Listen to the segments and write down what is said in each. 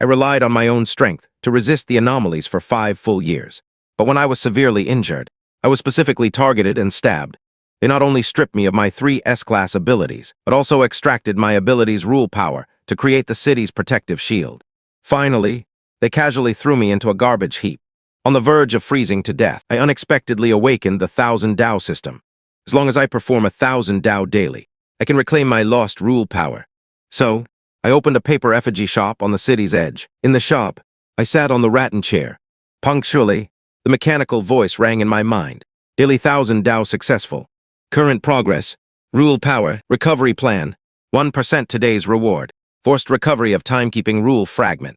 I relied on my own strength to resist the anomalies for 5 full years. But when I was severely injured, I was specifically targeted and stabbed. They not only stripped me of my 3S-Class abilities, but also extracted my abilities' rule power to create the city's protective shield. Finally, they casually threw me into a garbage heap. On the verge of freezing to death, I unexpectedly awakened the 1,000 Dao system. As long as I perform 1,000 Dao daily, I can reclaim my lost rule power. So, I opened a paper effigy shop on the city's edge. In the shop, I sat on the rattan chair. Punctually, the mechanical voice rang in my mind. Daily 1,000 Dao successful. Current progress. Rule power. Recovery plan. 1% today's reward. Forced recovery of timekeeping rule fragment.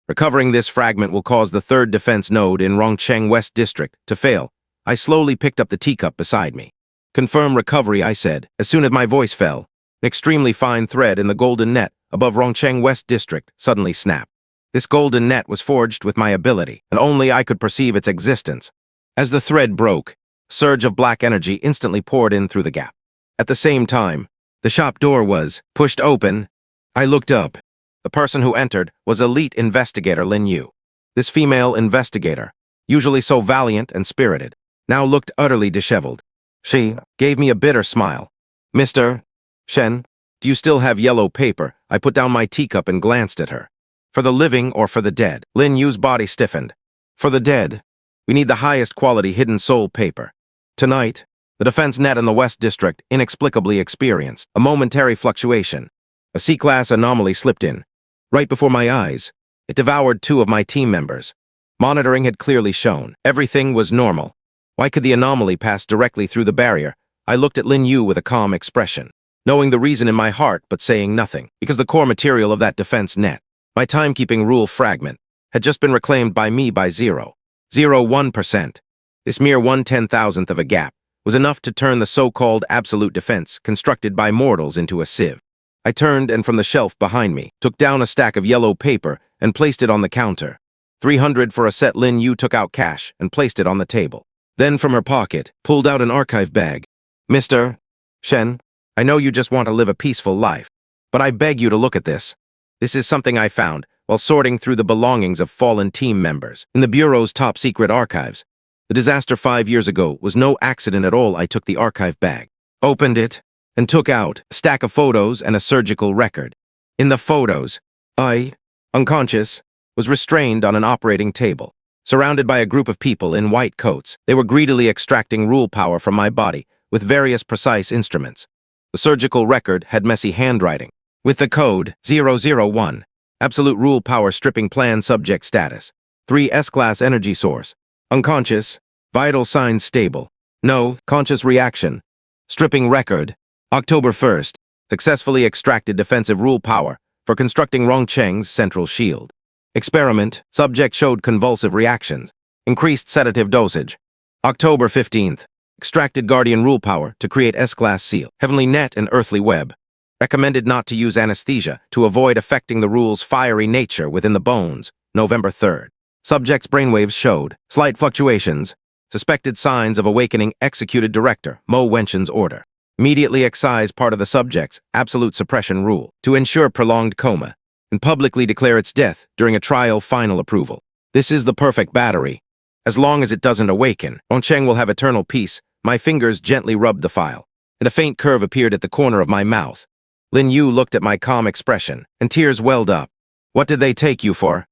Recovering this fragment will cause the 3rd defense node in Rongcheng West District to fail. I slowly picked up the teacup beside me. Confirm recovery, I said, as soon as my voice fell. An extremely fine thread in the golden net above Rongcheng West District suddenly snapped. This golden net was forged with my ability, and only I could perceive its existence. As the thread broke, a surge of black energy instantly poured in through the gap. At the same time, the shop door was pushed open. I looked up. The person who entered was elite investigator Lin Yu. This female investigator, usually so valiant and spirited, now looked utterly disheveled. She gave me a bitter smile. Mr. Shen, do you still have yellow paper? I put down my teacup and glanced at her. For the living or for the dead? Lin Yu's body stiffened. For the dead. We need the highest quality hidden soul paper. Tonight, the defense net in the West District inexplicably experienced a momentary fluctuation. A C-class anomaly slipped in. Right before my eyes, it devoured 2 of my team members. Monitoring had clearly shown everything was normal. Why could the anomaly pass directly through the barrier? I looked at Lin Yu with a calm expression, knowing the reason in my heart but saying nothing, because the core material of that defense net, my timekeeping rule fragment, had just been reclaimed by me by 0.01%. This mere 1/10,000th of a gap was enough to turn the so-called absolute defense constructed by mortals into a sieve. I turned and from the shelf behind me, took down a stack of yellow paper and placed it on the counter. 300 for a set. Lin Yu took out cash and placed it on the table. Then from her pocket, pulled out an archive bag. Mr. Shen, I know you just want to live a peaceful life, but I beg you to look at this. This is something I found while sorting through the belongings of fallen team members in the Bureau's top-secret archives. The disaster 5 years ago was no accident at all. I took the archive bag, opened it, and took out a stack of photos and a surgical record. In the photos, I, unconscious, was restrained on an operating table, surrounded by a group of people in white coats. They were greedily extracting rule power from my body with various precise instruments. The surgical record had messy handwriting, with the code 001, absolute rule power stripping plan subject status, 3S-Class energy source, unconscious, vital signs stable, no conscious reaction, stripping record, October 1st, successfully extracted defensive rule power for constructing Rongcheng's central shield. Experiment, subject showed convulsive reactions, increased sedative dosage. October 15th, extracted guardian rule power to create S-Class seal, heavenly net and earthly web. Recommended not to use anesthesia to avoid affecting the rule's fiery nature within the bones, November 3rd. Subject's brainwaves showed slight fluctuations, suspected signs of awakening. Executed director, Mo Wenshin's order. Immediately excise part of the subject's absolute suppression rule to ensure prolonged coma, and publicly declare its death during a trial final approval. This is the perfect battery. As long as it doesn't awaken, Rongcheng will have eternal peace. My fingers gently rubbed the file, and a faint curve appeared at the corner of my mouth. Lin Yu looked at my calm expression, and tears welled up. What did they take you for?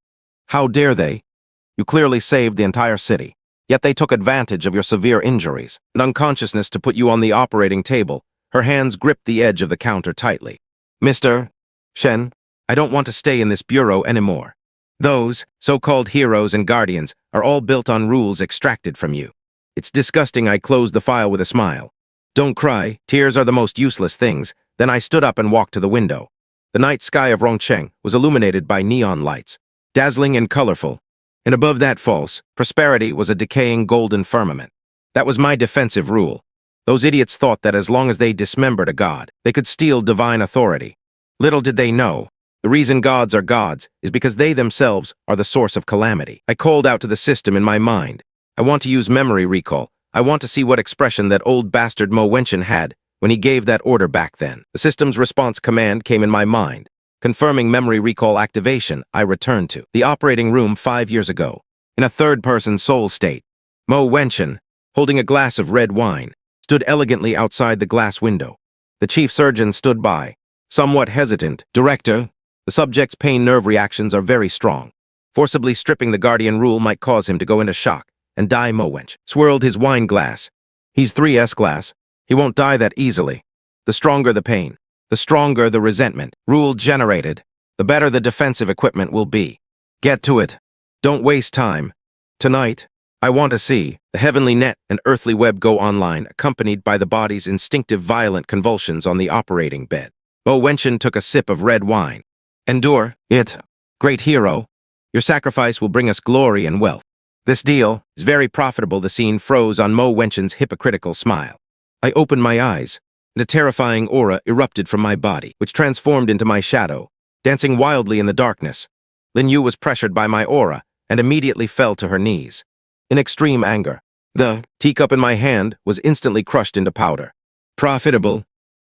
How dare they? You clearly saved the entire city. Yet they took advantage of your severe injuries and unconsciousness to put you on the operating table. Her hands gripped the edge of the counter tightly. Mr. Shen, I don't want to stay in this bureau anymore. Those so-called heroes and guardians are all built on rules extracted from you. It's disgusting. I closed the file with a smile. Don't cry. Tears are the most useless things. Then I stood up and walked to the window. The night sky of Rongcheng was illuminated by neon lights, dazzling and colorful. And above that false prosperity was a decaying golden firmament. That was my defensive rule. Those idiots thought that as long as they dismembered a god, they could steal divine authority. Little did they know, the reason gods are gods is because they themselves are the source of calamity. I called out to the system in my mind. I want to use memory recall. I want to see what expression that old bastard Mo Wenshin had when he gave that order back then. The system's response command came in my mind. Confirming memory recall activation, I returned to the operating room 5 years ago. In a third-person soul state, Mo Wenchen, holding a glass of red wine, stood elegantly outside the glass window. The chief surgeon stood by, somewhat hesitant. Director, the subject's pain nerve reactions are very strong. Forcibly stripping the guardian rule might cause him to go into shock and die. Mo Wench swirled his wine glass. He's 3S-Class. He won't die that easily. The stronger the pain, the stronger the resentment. Rule generated, the better the defensive equipment will be. Get to it. Don't waste time. Tonight, I want to see the heavenly net and earthly web go online, accompanied by the body's instinctive violent convulsions on the operating bed. Mo Wenchen took a sip of red wine. Endure it, great hero. Your sacrifice will bring us glory and wealth. This deal is very profitable. The scene froze on Mo Wenchen's hypocritical smile. I opened my eyes, and a terrifying aura erupted from my body, which transformed into my shadow, dancing wildly in the darkness. Lin Yu was pressured by my aura and immediately fell to her knees. In extreme anger, the teacup in my hand was instantly crushed into powder. Profitable?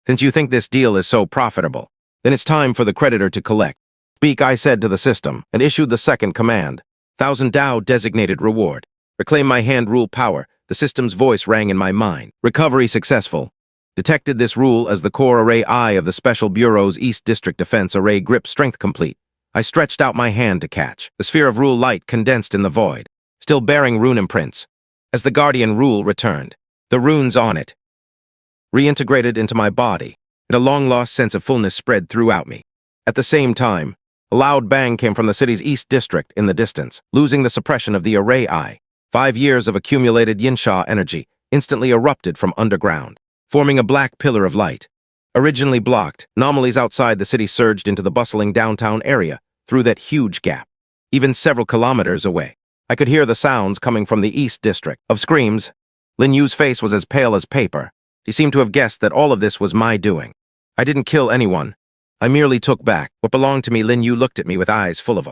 Since you think this deal is so profitable, then it's time for the creditor to collect. Speak, I said to the system, and issued the second command. 1,000 Dao designated reward. Reclaim my hand rule power. The system's voice rang in my mind. Recovery successful. Detected this rule as the core array I of the Special Bureau's East District Defense Array grip strength complete. I stretched out my hand to catch. The sphere of rule light condensed in the void, still bearing rune imprints. As the guardian rule returned, the runes on it reintegrated into my body, and a long-lost sense of fullness spread throughout me. At the same time, a loud bang came from the city's East District in the distance, losing the suppression of the array I. 5 years of accumulated Xianxia energy instantly erupted from underground, forming a black pillar of light. Originally blocked, anomalies outside the city surged into the bustling downtown area through that huge gap. Even several kilometers away, I could hear the sounds coming from the East District of screams. Lin Yu's face was as pale as paper. He seemed to have guessed that all of this was my doing. I didn't kill anyone. I merely took back what belonged to me. Lin Yu looked at me with eyes full of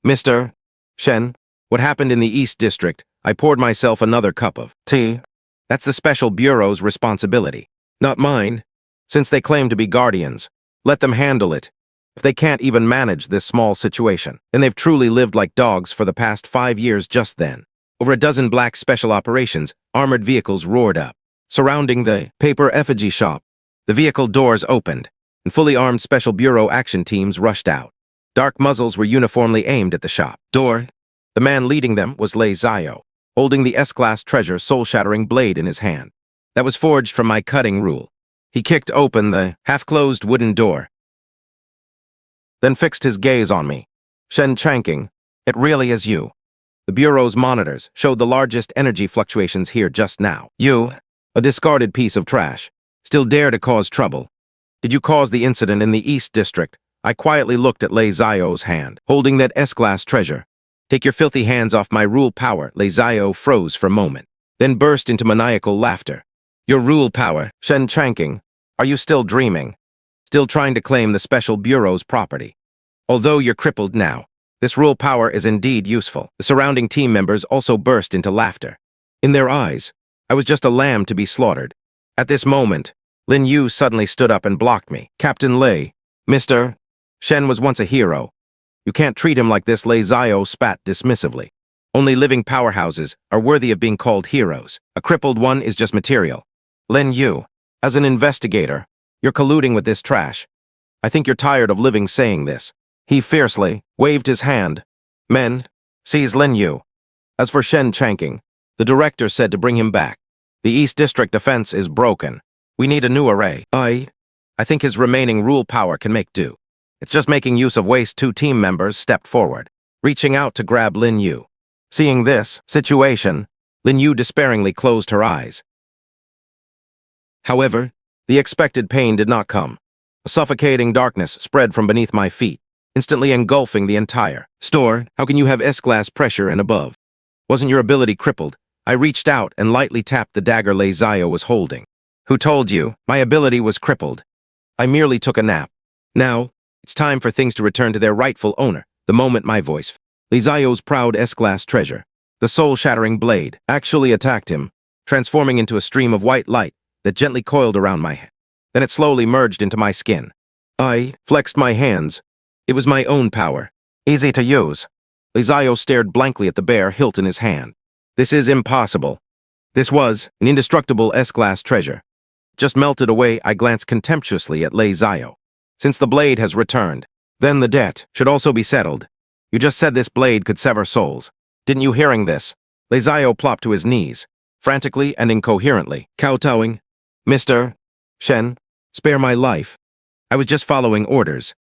Mr. Shen, what happened in the East District? I poured myself another cup of tea. That's the Special Bureau's responsibility, not mine. Since they claim to be guardians, let them handle it. If they can't even manage this small situation, then they've truly lived like dogs for the past 5 years. Just then, over a dozen black special operations, armored vehicles roared up, surrounding the paper effigy shop. The vehicle doors opened, and fully armed Special Bureau action teams rushed out. Dark muzzles were uniformly aimed at the shop door. The man leading them was Lei Zio, holding the S-Class treasure soul-shattering blade in his hand. That was forged from my cutting rule. He kicked open the half-closed wooden door, then fixed his gaze on me. Shen Chanking, it really is you. The Bureau's monitors showed the largest energy fluctuations here just now. You, a discarded piece of trash, still dare to cause trouble. Did you cause the incident in the East District? I quietly looked at Lei Zio's hand, holding that S-Class treasure. Take your filthy hands off my rule power. Lei Zio froze for a moment, then burst into maniacal laughter. Your rule power, Shen Chanking, are you still dreaming? Still trying to claim the Special Bureau's property? Although you're crippled now, this rule power is indeed useful. The surrounding team members also burst into laughter. In their eyes, I was just a lamb to be slaughtered. At this moment, Lin Yu suddenly stood up and blocked me. Captain Lei, Mr. Shen was once a hero. You can't treat him like this. Lei Zio spat dismissively. Only living powerhouses are worthy of being called heroes. A crippled one is just material. Lin Yu, as an investigator, you're colluding with this trash. I think you're tired of living saying this. He fiercely waved his hand. Men, seize Lin Yu. As for Shen Chanking, the director said to bring him back. The East District defense is broken. We need a new array. I think his remaining rule power can make do. It's just making use of waste. 2 team members stepped forward, reaching out to grab Lin Yu. Seeing this situation, Lin Yu despairingly closed her eyes. However, the expected pain did not come. A suffocating darkness spread from beneath my feet, instantly engulfing the entire store. How can you have S-Class pressure and above? Wasn't your ability crippled? I reached out and lightly tapped the dagger Lei Zio was holding. Who told you my ability was crippled? I merely took a nap. Now, it's time for things to return to their rightful owner. The moment my voice, Lei Zio's proud S-Class treasure, the soul-shattering blade, actually attacked him, transforming into a stream of white light that gently coiled around my head. Then it slowly merged into my skin. I flexed my hands, It was my own power. Easy to use. Lei Xiao stared blankly at the bare hilt in his hand. This is impossible. This was an indestructible S-Class treasure. Just melted away, I glanced contemptuously at Lei Xiao. Since the blade has returned, then the debt should also be settled. You just said this blade could sever souls. Didn't you hearing this? Lei Xiao plopped to his knees, frantically and incoherently, kowtowing. Mr. Shen, spare my life. I was just following orders.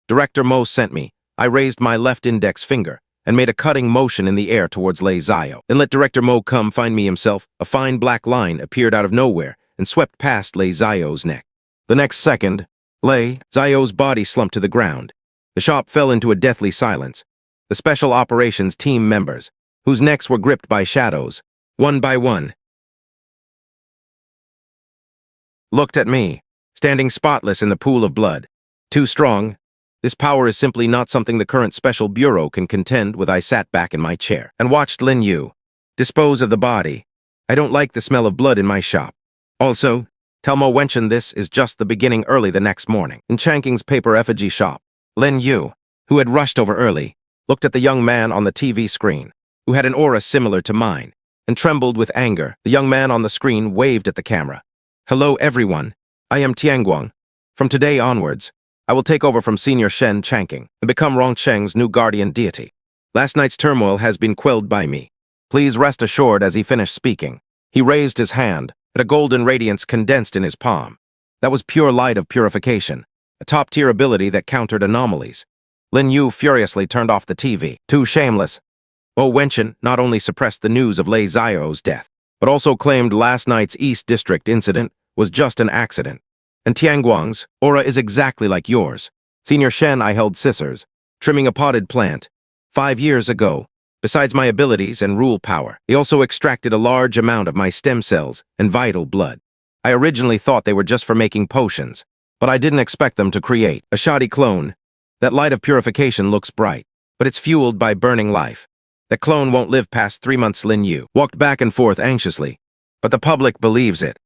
Director Mo sent me. I raised my left index finger and made a cutting motion in the air towards Lei Xiao. Then let Director Mo come find me himself. A fine black line appeared out of nowhere and swept past Lei Xiao's neck. The next second, Lei Xiao's body slumped to the ground. The shop fell into a deathly silence. The Special Operations team members, whose necks were gripped by shadows, one by one, looked at me, standing spotless in the pool of blood. Too strong. This power is simply not something the current Special Bureau can contend with. I sat back in my chair and watched Lin Yu dispose of the body. I don't like the smell of blood in my shop. Also, tell Mo Wenchen this is just the beginning. Early the next morning, in Changqing's paper effigy shop, Lin Yu, who had rushed over early, looked at the young man on the TV screen, who had an aura similar to mine, and trembled with anger. The young man on the screen waved at the camera. Hello everyone, I am Tianguang. From today onwards, I will take over from Senior Shen Changqing and become Rongcheng's new guardian deity. Last night's turmoil has been quelled by me. Please rest assured. As he finished speaking, he raised his hand, and a golden radiance condensed in his palm. That was pure light of purification, a top-tier ability that countered anomalies. Lin Yu furiously turned off the TV. Too shameless. Mo Wenchen not only suppressed the news of Lei Xiao's death, but also claimed last night's East District incident was just an accident. And Tianguang's aura is exactly like yours. Senior Shen, I held scissors, trimming a potted plant 5 years ago. Besides my abilities and rule power, he also extracted a large amount of my stem cells and vital blood. I originally thought they were just for making potions, but I didn't expect them to create a shoddy clone. That light of purification looks bright, but it's fueled by burning life. That clone won't live past 3 months. Lin Yu walked back and forth anxiously, but the public believes it.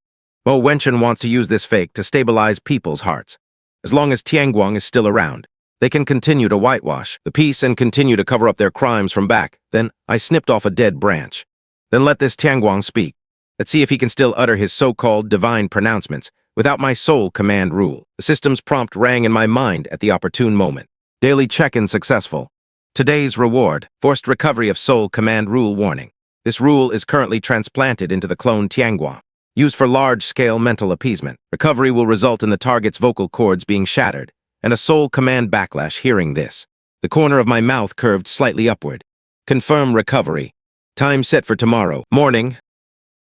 Mo Wenchen wants to use this fake to stabilize people's hearts. As long as Tianguang is still around, they can continue to whitewash the peace and continue to cover up their crimes from back. Then I snipped off a dead branch. Then let this Tianguang speak. Let's see if he can still utter his so-called divine pronouncements without my sole command rule. The system's prompt rang in my mind at the opportune moment. Daily check-in successful. Today's reward, forced recovery of soul command rule. Warning. This rule is currently transplanted into the clone Tianguang. Used for large-scale mental appeasement. Recovery will result in the target's vocal cords being shattered, and a soul command backlash. Hearing this, the corner of my mouth curved slightly upward. Confirm recovery. Time set for tomorrow morning.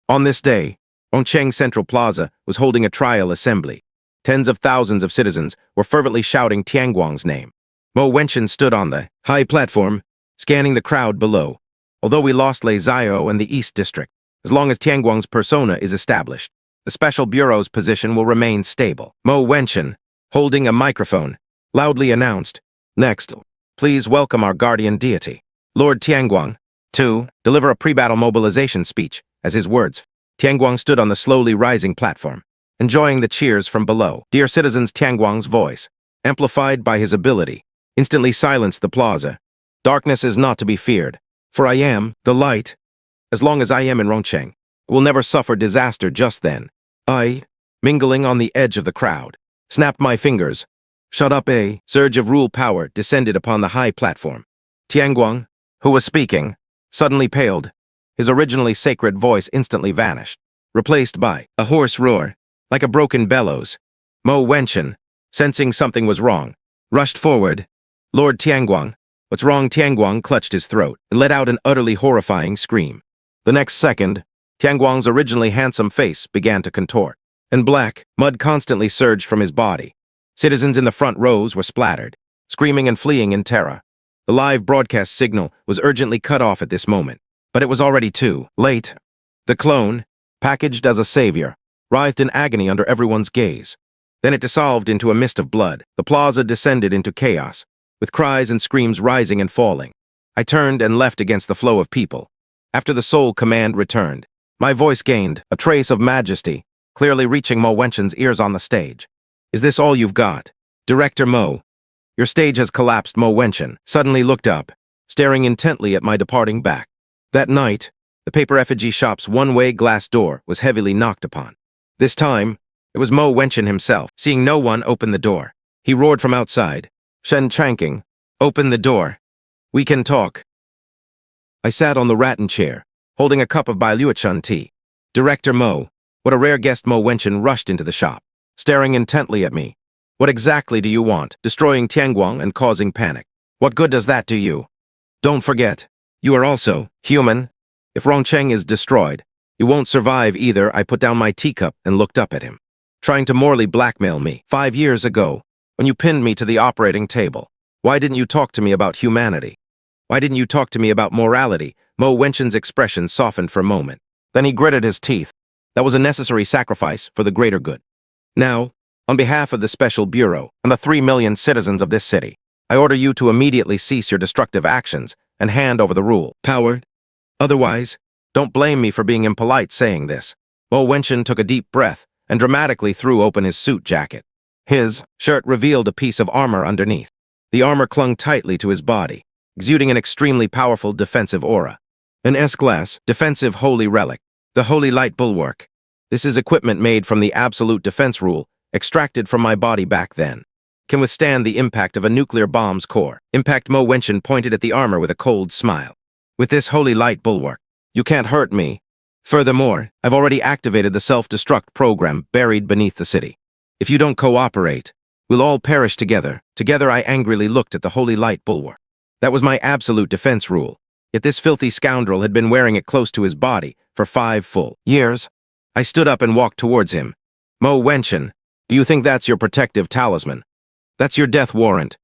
On this day, Rongcheng Central Plaza was holding a trial assembly. Tens of thousands of citizens were fervently shouting Tianguang's name. Mo Wenchen stood on the high platform, scanning the crowd below. Although we lost Lei Xiao and the East District, as long as Tianguang's persona is established, the Special Bureau's position will remain stable. Mo Wenchen, holding a microphone, loudly announced, "Next, please welcome our guardian deity, Lord Tianguang, to deliver a pre-battle mobilization speech." As his words, Tianguang stood on the slowly rising platform, enjoying the cheers from below. Dear citizens, Tianguang's voice, amplified by his ability, instantly silenced the plaza. Darkness is not to be feared, for I am the light. As long as I am in Rongcheng, I will never suffer disaster. Just then, I, mingling on the edge of the crowd, snapped my fingers. Shut up. A surge of rule power descended upon the high platform. Tianguang, who was speaking, suddenly paled. His originally sacred voice instantly vanished, replaced by a hoarse roar, like a broken bellows. Mo Wenchen, sensing something was wrong, rushed forward. Lord Tianguang, what's wrong? Tianguang clutched his throat and let out an utterly horrifying scream. The next second, Tianguang's originally handsome face began to contort, and black mud constantly surged from his body. Citizens in the front rows were splattered, screaming and fleeing in terror. The live broadcast signal was urgently cut off at this moment, but it was already too late. The clone, packaged as a savior, writhed in agony under everyone's gaze. Then it dissolved into a mist of blood. The plaza descended into chaos, with cries and screams rising and falling. I turned and left against the flow of people. After the soul command returned, my voice gained a trace of majesty, clearly reaching Mo Wenchen's ears on the stage. Is this all you've got? Director Mo, Your stage has collapsed. Mo Wenchen suddenly looked up, staring intently at my departing back. That night, the paper effigy shop's one-way glass door was heavily knocked upon. This time, it was Mo Wenchen himself. Seeing no one open the door, he roared from outside, "Xianxia, open the door. We can talk." I sat on the rattan chair, holding a cup of Bailuochun tea. "Director Mo," what a rare guest. Mo Wenchen rushed into the shop, staring intently at me. "What exactly do you want? Destroying Tianguang and causing panic. What good does that do you? Don't forget, you are also human. If Rongcheng is destroyed, you won't survive either." I put down my teacup and looked up at him. "Trying to morally blackmail me 5 years ago, when you pinned me to the operating table. Why didn't you talk to me about humanity? Why didn't you talk to me about morality?" Mo Wenchen's expression softened for a moment. Then he gritted his teeth. "That was a necessary sacrifice for the greater good. Now, on behalf of the Special Bureau and the 3 million citizens of this city, I order you to immediately cease your destructive actions and hand over the rule power. Otherwise, don't blame me for being impolite saying this." Mo Wenchen took a deep breath and dramatically threw open his suit jacket. His shirt revealed a piece of armor underneath. The armor clung tightly to his body, exuding an extremely powerful defensive aura. An S-Class defensive holy relic, the Holy Light Bulwark. This is equipment made from the Absolute Defense Rule, extracted from my body back then. Can withstand the impact of a nuclear bomb's core. Impact. Mo Wenchen pointed at the armor with a cold smile. "With this Holy Light Bulwark, you can't hurt me. Furthermore, I've already activated the self-destruct program buried beneath the city. If you don't cooperate, we'll all perish together." Together I angrily looked at the Holy Light Bulwark. That was my absolute defense rule, yet this filthy scoundrel had been wearing it close to his body for 5 full years. I stood up and walked towards him. "Mo Wenchen, do you think that's your protective talisman? That's your death warrant.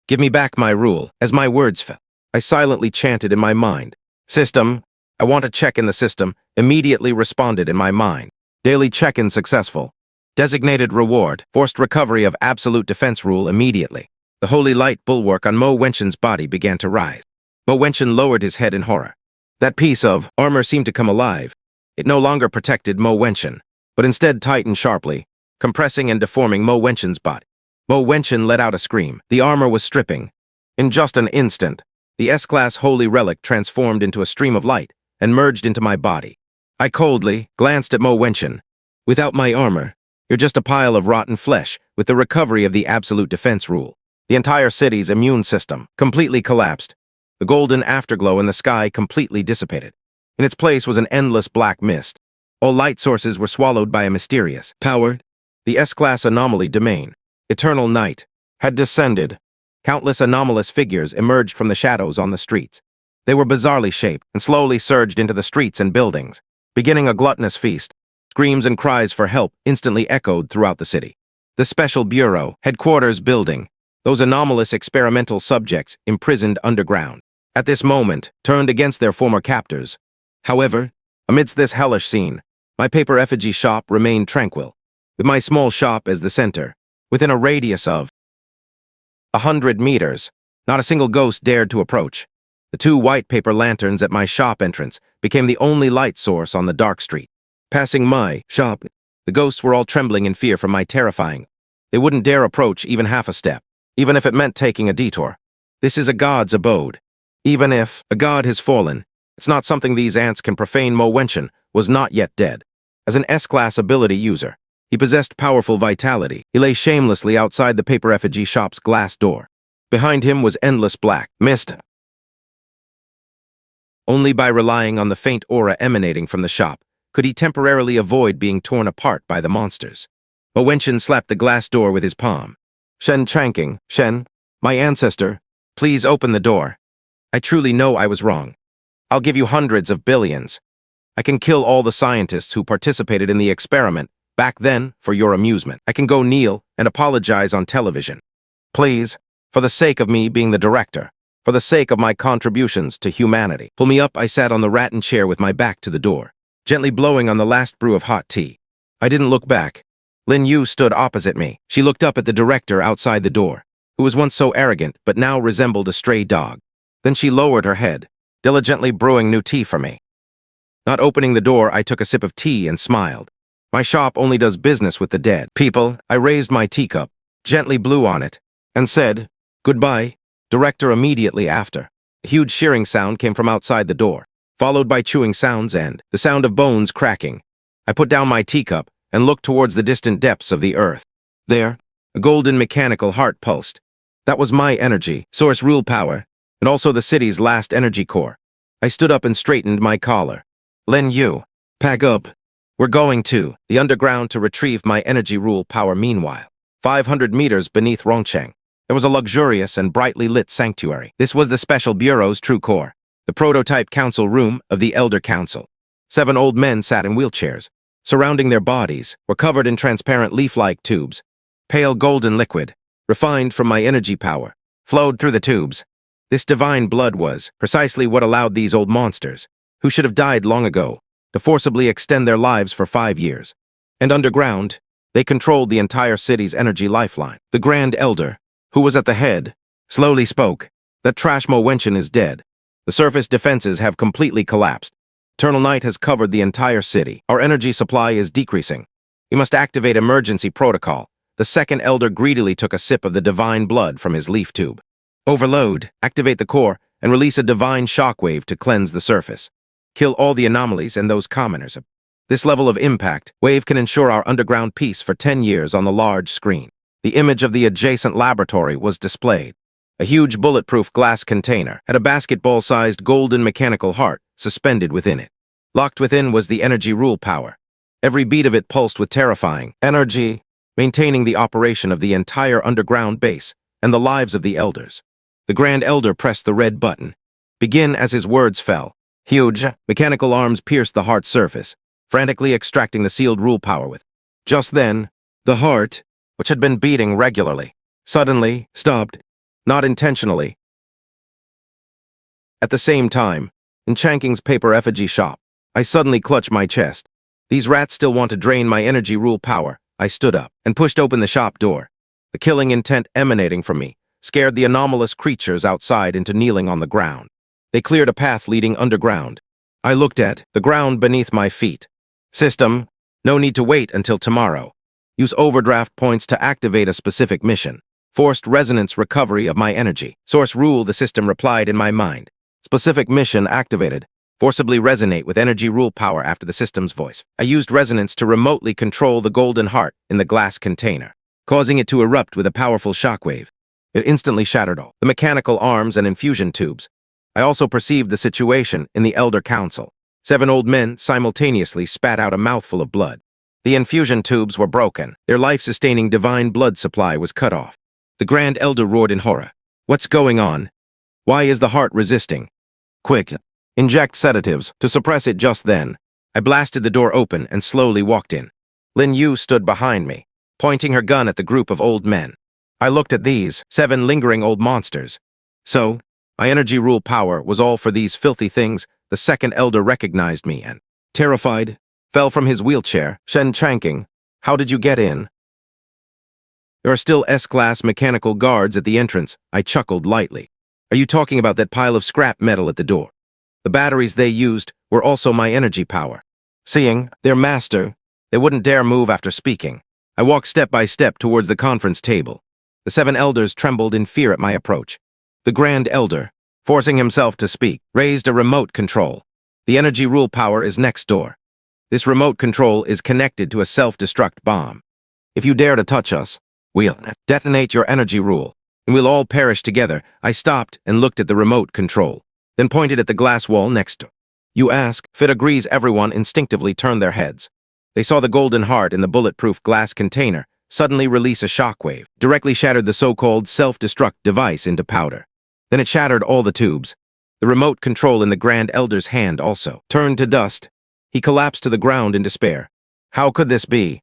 Give me back my rule." As my words fell, I silently chanted in my mind, "System, I want a check in the system." Immediately responded in my mind. Daily check-in successful. Designated reward, forced recovery of absolute defense rule immediately. The Holy Light Bulwark on Mo Wenchen's body began to writhe. Mo Wenchen lowered his head in horror. That piece of armor seemed to come alive. It no longer protected Mo Wenchen, but instead tightened sharply, compressing and deforming Mo Wenchen's body. Mo Wenchen let out a scream. The armor was stripping. In just an instant, the S-Class holy relic transformed into a stream of light and merged into my body. I coldly glanced at Mo Wenchen. "Without my armor, you're just a pile of rotten flesh." With the recovery of the absolute defense rule, the entire city's immune system completely collapsed. The golden afterglow in the sky completely dissipated. In its place was an endless black mist. All light sources were swallowed by a mysterious power. The S-Class anomaly domain, eternal night, had descended. Countless anomalous figures emerged from the shadows on the streets. They were bizarrely shaped and slowly surged into the streets and buildings, beginning a gluttonous feast. Screams and cries for help instantly echoed throughout the city. The Special Bureau headquarters building, those anomalous experimental subjects imprisoned underground, at this moment turned against their former captors. However, amidst this hellish scene, my paper effigy shop remained tranquil, with my small shop as the center. Within a radius of 100 meters, not a single ghost dared to approach. The 2 white paper lanterns at my shop entrance became the only light source on the dark street. Passing my shop, the ghosts were all trembling in fear from my terrifying. They wouldn't dare approach even half a step, even if it meant taking a detour. This is a god's abode. Even if a god has fallen, it's not something these ants can profane. Mo Wenchen was not yet dead. As an S-Class ability user, he possessed powerful vitality. He lay shamelessly outside the paper effigy shop's glass door. Behind him was endless black mist. Only by relying on the faint aura emanating from the shop could he temporarily avoid being torn apart by the monsters. Mo Wenchen slapped the glass door with his palm. "Xianxia, Shen, my ancestor, please open the door. I truly know I was wrong. I'll give you hundreds of billions. I can kill all the scientists who participated in the experiment back then for your amusement. I can go kneel and apologize on television. Please, for the sake of me being the director, for the sake of my contributions to humanity." Pull me up. I sat on the rattan chair with my back to the door, gently blowing on the last brew of hot tea. I didn't look back. Lin Yu stood opposite me. She looked up at the director outside the door, who was once so arrogant but now resembled a stray dog. Then she lowered her head, diligently brewing new tea for me. Not opening the door, I took a sip of tea and smiled. My shop only does business with the dead people. I raised my teacup, gently blew on it, and said, Goodbye, director immediately after. A huge shearing sound came from outside the door, followed by chewing sounds and the sound of bones cracking. I put down my teacup and looked towards the distant depths of the earth. There, a golden mechanical heart pulsed. That was my energy, source rule power, and also the city's last energy core. I stood up and straightened my collar. Lin Yu, pack up. We're going to the underground to retrieve my energy rule power. Meanwhile, 500 meters beneath Rongcheng, there was a luxurious and brightly lit sanctuary. This was the Special Bureau's true core, the prototype council room of the Elder Council. 7 old men sat in wheelchairs. Surrounding their bodies were covered in transparent leaf-like tubes. Pale golden liquid, refined from my energy power, flowed through the tubes. This divine blood was precisely what allowed these old monsters, who should have died long ago, to forcibly extend their lives for 5 years. And underground, they controlled the entire city's energy lifeline. The Grand Elder, who was at the head, slowly spoke. That Trashmo Wenchen is dead. The surface defenses have completely collapsed. Eternal night has covered the entire city. Our energy supply is decreasing. We must activate emergency protocol. The second elder greedily took a sip of the divine blood from his leaf tube. Overload, activate the core, and release a divine shockwave to cleanse the surface. Kill all the anomalies and those commoners. This level of impact wave can ensure our underground peace for 10 years on the large screen. The image of the adjacent laboratory was displayed. A huge bulletproof glass container had a basketball-sized golden mechanical heart suspended within it. Locked within was the energy rule power. Every beat of it pulsed with terrifying energy, maintaining the operation of the entire underground base and the lives of the elders. The Grand Elder pressed the red button. Begin as his words fell. Huge, mechanical arms pierced the heart's surface, frantically extracting the sealed rule power with. Just then, the heart, which had been beating regularly, suddenly stopped. Not intentionally. At the same time, in Chanking's paper effigy shop, I suddenly clutched my chest. These rats still want to drain my energy rule power. I stood up and pushed open the shop door. The killing intent emanating from me scared the anomalous creatures outside into kneeling on the ground. They cleared a path leading underground. I looked at the ground beneath my feet. System, no need to wait until tomorrow. Use overdraft points to activate a specific mission. Forced resonance recovery of my energy. Source rule, the system replied in my mind. Specific mission activated. Forcibly resonate with energy rule power after the system's voice. I used resonance to remotely control the golden heart in the glass container, causing it to erupt with a powerful shockwave. It instantly shattered all the mechanical arms and infusion tubes. I also perceived the situation in the Elder Council. 7 old men simultaneously spat out a mouthful of blood. The infusion tubes were broken. Their life-sustaining divine blood supply was cut off. The Grand Elder roared in horror. What's going on? Why is the heart resisting? Quick, inject sedatives to suppress it just then. I blasted the door open and slowly walked in. Lin Yu stood behind me, pointing her gun at the group of old men. I looked at these 7 lingering old monsters. So, my energy rule power was all for these filthy things. The second elder recognized me and, terrified, fell from his wheelchair. Shen Chanking, how did you get in? There are still S-Class mechanical guards at the entrance. I chuckled lightly. Are you talking about that pile of scrap metal at the door? The batteries they used were also my energy power. Seeing their master, they wouldn't dare move after speaking. I walked step by step towards the conference table. The 7 elders trembled in fear at my approach. The Grand Elder, forcing himself to speak, raised a remote control. The energy rule power is next door. This remote control is connected to a self-destruct bomb. If you dare to touch us, we'll detonate your energy rule, and we'll all perish together. I stopped and looked at the remote control, then pointed at the glass wall next to. You ask, Fid agrees. Everyone instinctively turned their heads. They saw the golden heart in the bulletproof glass container suddenly release a shockwave, directly shattered the so-called self-destruct device into powder. Then it shattered all the tubes. The remote control in the Grand Elder's hand also turned to dust. He collapsed to the ground in despair. How could this be?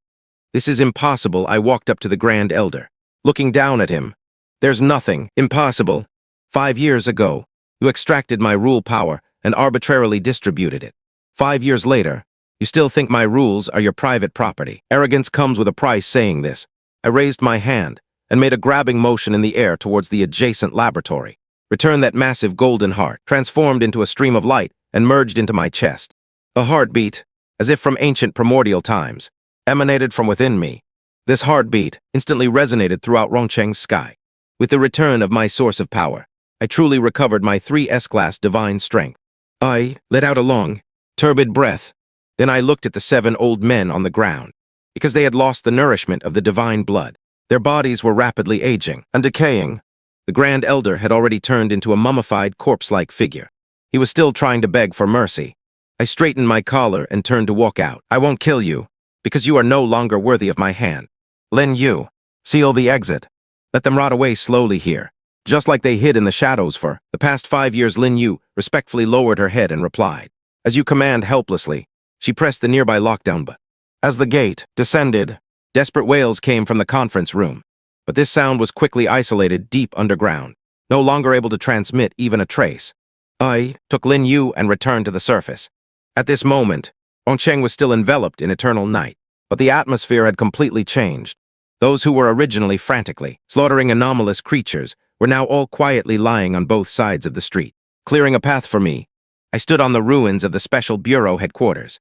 This is impossible. I walked up to the Grand Elder, looking down at him. There's nothing impossible. 5 years ago, you extracted my rule power and arbitrarily distributed it. 5 years later, you still think my rules are your private property. Arrogance comes with a price. Saying this, I raised my hand and made a grabbing motion in the air towards the adjacent laboratory. Return that massive golden heart, transformed into a stream of light and merged into my chest. A heartbeat, as if from ancient primordial times, emanated from within me. This heartbeat instantly resonated throughout Rongcheng's sky. With the return of my source of power, I truly recovered my 3S-Class divine strength. I let out a long, turbid breath. Then I looked at the 7 old men on the ground. Because they had lost the nourishment of the divine blood, their bodies were rapidly aging and decaying. The Grand Elder had already turned into a mummified, corpse-like figure. He was still trying to beg for mercy. I straightened my collar and turned to walk out. I won't kill you, because you are no longer worthy of my hand. Lin Yu, seal the exit. Let them rot away slowly here. Just like they hid in the shadows for the past 5 years, Lin Yu respectfully lowered her head and replied. As you command helplessly, she pressed the nearby lockdown button. As the gate descended, desperate wails came from the conference room. But this sound was quickly isolated deep underground, no longer able to transmit even a trace. I took Lin Yu and returned to the surface. At this moment, Rongcheng was still enveloped in eternal night, but the atmosphere had completely changed. Those who were originally frantically slaughtering anomalous creatures were now all quietly lying on both sides of the street. Clearing a path for me, I stood on the ruins of the Special Bureau headquarters,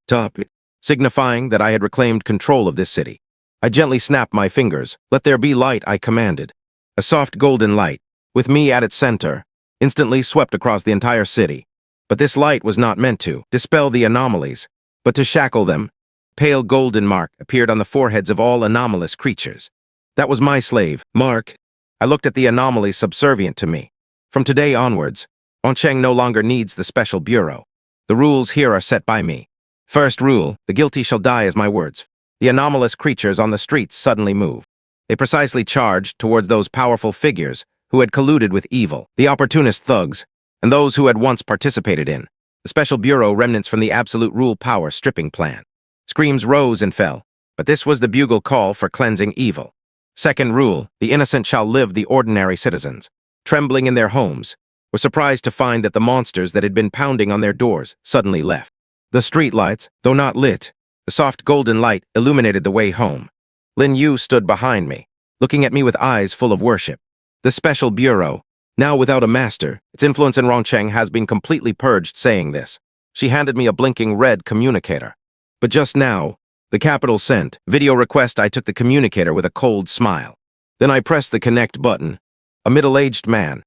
signifying that I had reclaimed control of this city. I gently snapped my fingers. Let there be light, I commanded. A soft golden light, with me at its center, instantly swept across the entire city. But this light was not meant to dispel the anomalies, but to shackle them. Pale golden mark appeared on the foreheads of all anomalous creatures. That was my slave, Mark. I looked at the anomalies subservient to me. From today onwards, Rongcheng no longer needs the Special Bureau. The rules here are set by me. First rule, the guilty shall die as my words. The anomalous creatures on the streets suddenly moved. They precisely charged towards those powerful figures who had colluded with evil, the opportunist thugs, and those who had once participated in the Special Bureau remnants from the Absolute Rule Power stripping plan. Screams rose and fell, but this was the bugle call for cleansing evil. Second rule, the innocent shall live. The ordinary citizens, trembling in their homes, were surprised to find that the monsters that had been pounding on their doors suddenly left. The streetlights, though not lit, the soft golden light illuminated the way home. Lin Yu stood behind me, looking at me with eyes full of worship. The Special Bureau, now without a master, its influence in Rongcheng has been completely purged. Saying this, she handed me a blinking red communicator. But just now, the capital sent video request. I took the communicator with a cold smile. Then I pressed the connect button. A middle-aged man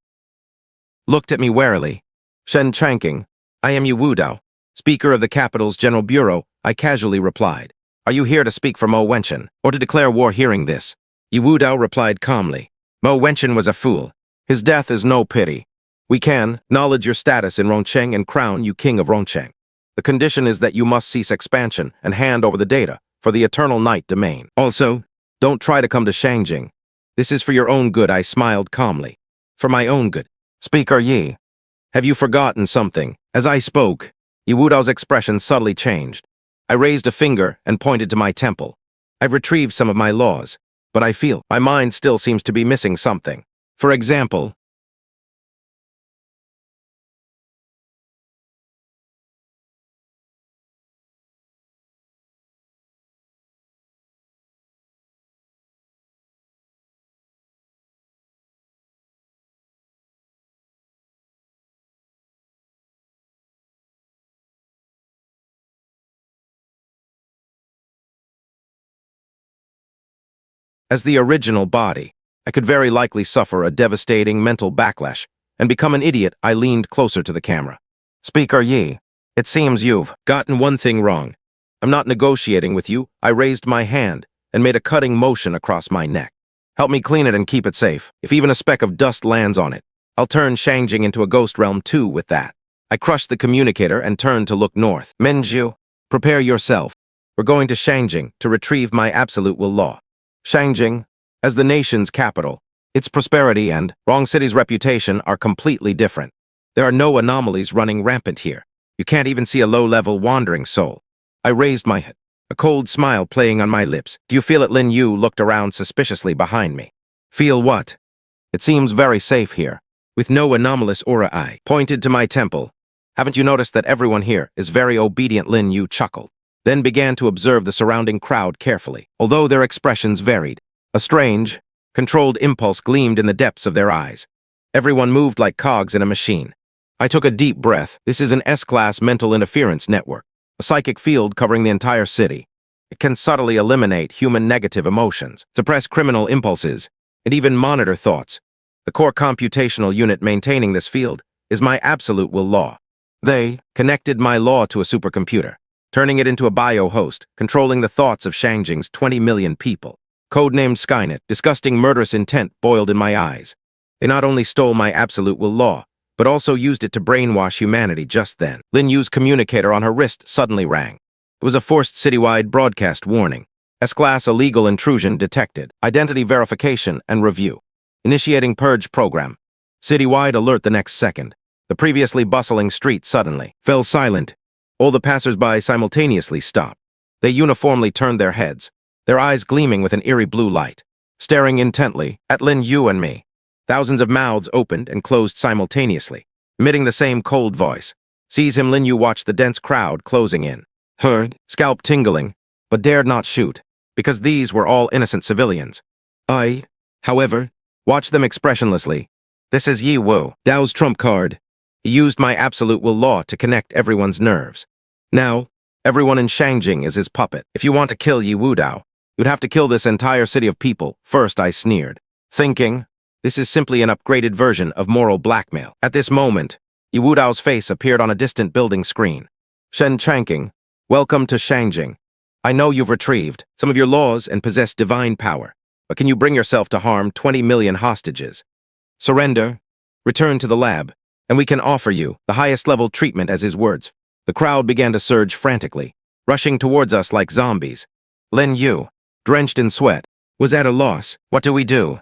looked at me warily. Shen Changqing, I am Yu Wudao, Speaker of the capital's General Bureau. I casually replied. Are you here to speak for Mo Wenchen, or to declare war? Hearing this, Yu Wudao replied calmly. Mo Wenchen was a fool. His death is no pity. We can acknowledge your status in Rongcheng and crown you king of Rongcheng. The condition is that you must cease expansion and hand over the data for the Eternal Night domain. Also, don't try to come to Xianxia. This is for your own good. I smiled calmly. For my own good. Speaker Yi, have you forgotten something? As I spoke, Yu Wudao's expression subtly changed. I raised a finger and pointed to my temple. I've retrieved some of my laws, but I feel my mind still seems to be missing something. For example, as the original body, I could very likely suffer a devastating mental backlash and become an idiot. I leaned closer to the camera. Speaker Yi, it seems you've gotten one thing wrong. I'm not negotiating with you. I raised my hand and made a cutting motion across my neck. Help me clean it and keep it safe. If even a speck of dust lands on it, I'll turn Xianxia into a ghost realm too with that. I crushed the communicator and turned to look north. Menju, prepare yourself. We're going to Xianxia to retrieve my absolute will law. Xianxia, as the nation's capital, its prosperity and Rong City's reputation are completely different. There are no anomalies running rampant here. You can't even see a low-level wandering soul. I raised my head, a cold smile playing on my lips. Do you feel it? Lin Yu looked around suspiciously behind me. Feel what? It seems very safe here, with no anomalous aura. I pointed to my temple. Haven't you noticed that everyone here is very obedient? Lin Yu chuckled, then began to observe the surrounding crowd carefully. Although their expressions varied, a strange, controlled impulse gleamed in the depths of their eyes. Everyone moved like cogs in a machine. I took a deep breath. This is an S-Class mental interference network, a psychic field covering the entire city. It can subtly eliminate human negative emotions, suppress criminal impulses, and even monitor thoughts. The core computational unit maintaining this field is my absolute will law. They connected my law to a supercomputer, turning it into a bio-host, controlling the thoughts of Xianxia's 20 million people. Codenamed Skynet, disgusting murderous intent boiled in my eyes. They not only stole my absolute will law, but also used it to brainwash humanity just then. Lin Yu's communicator on her wrist suddenly rang. It was a forced citywide broadcast warning. S-Class illegal intrusion detected. Identity verification and review. Initiating purge program. Citywide alert the next second. The previously bustling street suddenly fell silent. All the passers-by simultaneously stopped. They uniformly turned their heads, their eyes gleaming with an eerie blue light, staring intently at Lin Yu and me. Thousands of mouths opened and closed simultaneously, emitting the same cold voice. Sees him, Lin Yu watched the dense crowd closing in. Heard, scalp tingling, but dared not shoot, because these were all innocent civilians. I, however, watched them expressionlessly. This is Yi Wu, Dao's trump card. He used my absolute will law to connect everyone's nerves. Now, everyone in Xianxia is his puppet. If you want to kill Yi Wu Dao, you'd have to kill this entire city of people. First, I sneered, thinking, this is simply an upgraded version of moral blackmail. At this moment, Yi Wu Dao's face appeared on a distant building screen. Shen Changqing, welcome to Xianxia. I know you've retrieved some of your laws and possess divine power, but can you bring yourself to harm 20 million hostages? Surrender, return to the lab, and we can offer you the highest level treatment, as his words. The crowd began to surge frantically, rushing towards us like zombies. Lin Yu, drenched in sweat, was at a loss. What do we do?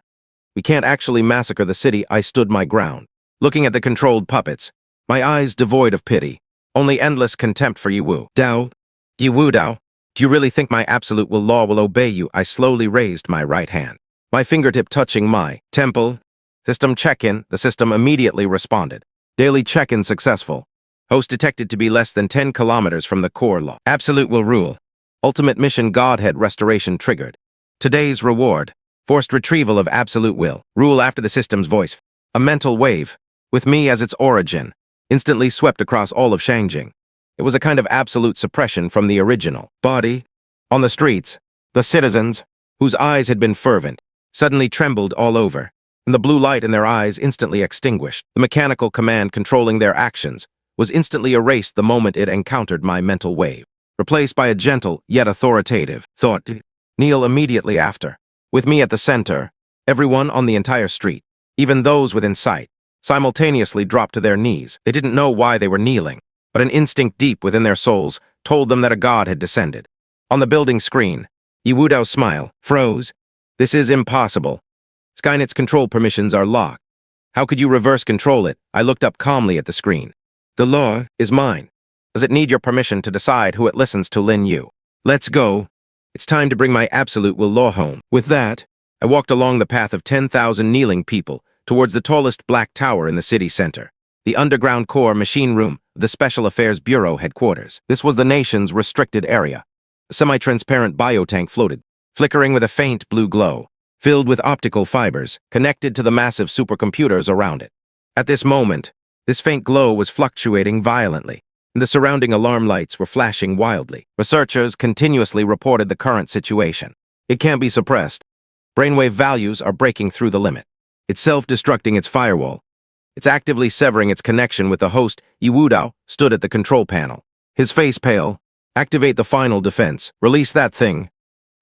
We can't actually massacre the city. I stood my ground, looking at the controlled puppets, my eyes devoid of pity, only endless contempt for Yi Wu Dao. Yi Wu Dao, do you really think my absolute will law will obey you? I slowly raised my right hand, my fingertip touching my temple. System check-in. The system immediately responded. Daily check-in successful. Host detected to be less than 10 kilometers from the core law. Absolute will rule. Ultimate mission Godhead restoration triggered. Today's reward. Forced retrieval of absolute will. Rule after the system's voice. A mental wave, with me as its origin, instantly swept across all of Xianxia. It was a kind of absolute suppression from the original body. On the streets, the citizens, whose eyes had been fervent, suddenly trembled all over, and the blue light in their eyes instantly extinguished. The mechanical command controlling their actions was instantly erased the moment it encountered my mental wave, replaced by a gentle yet authoritative thought. Kneel immediately after. With me at the center, everyone on the entire street, even those within sight, simultaneously dropped to their knees. They didn't know why they were kneeling, but an instinct deep within their souls told them that a god had descended. On the building screen, Yi Wu Dao's smile froze. This is impossible. Skynet's control permissions are locked. How could you reverse control it? I looked up calmly at the screen. The law is mine. Does it need your permission to decide who it listens to? Lin Yu. Let's go. It's time to bring my absolute will law home. With that, I walked along the path of 10,000 kneeling people towards the tallest black tower in the city center, the underground core machine room of the Special Affairs Bureau headquarters. This was the nation's restricted area. A semi-transparent biotank floated, flickering with a faint blue glow, filled with optical fibers connected to the massive supercomputers around it. At this moment, this faint glow was fluctuating violently, and the surrounding alarm lights were flashing wildly. Researchers continuously reported the current situation. It can't be suppressed. Brainwave values are breaking through the limit. It's self-destructing its firewall. It's actively severing its connection with the host. Yi Wu Dao stood at the control panel, his face pale. Activate the final defense. Release that thing,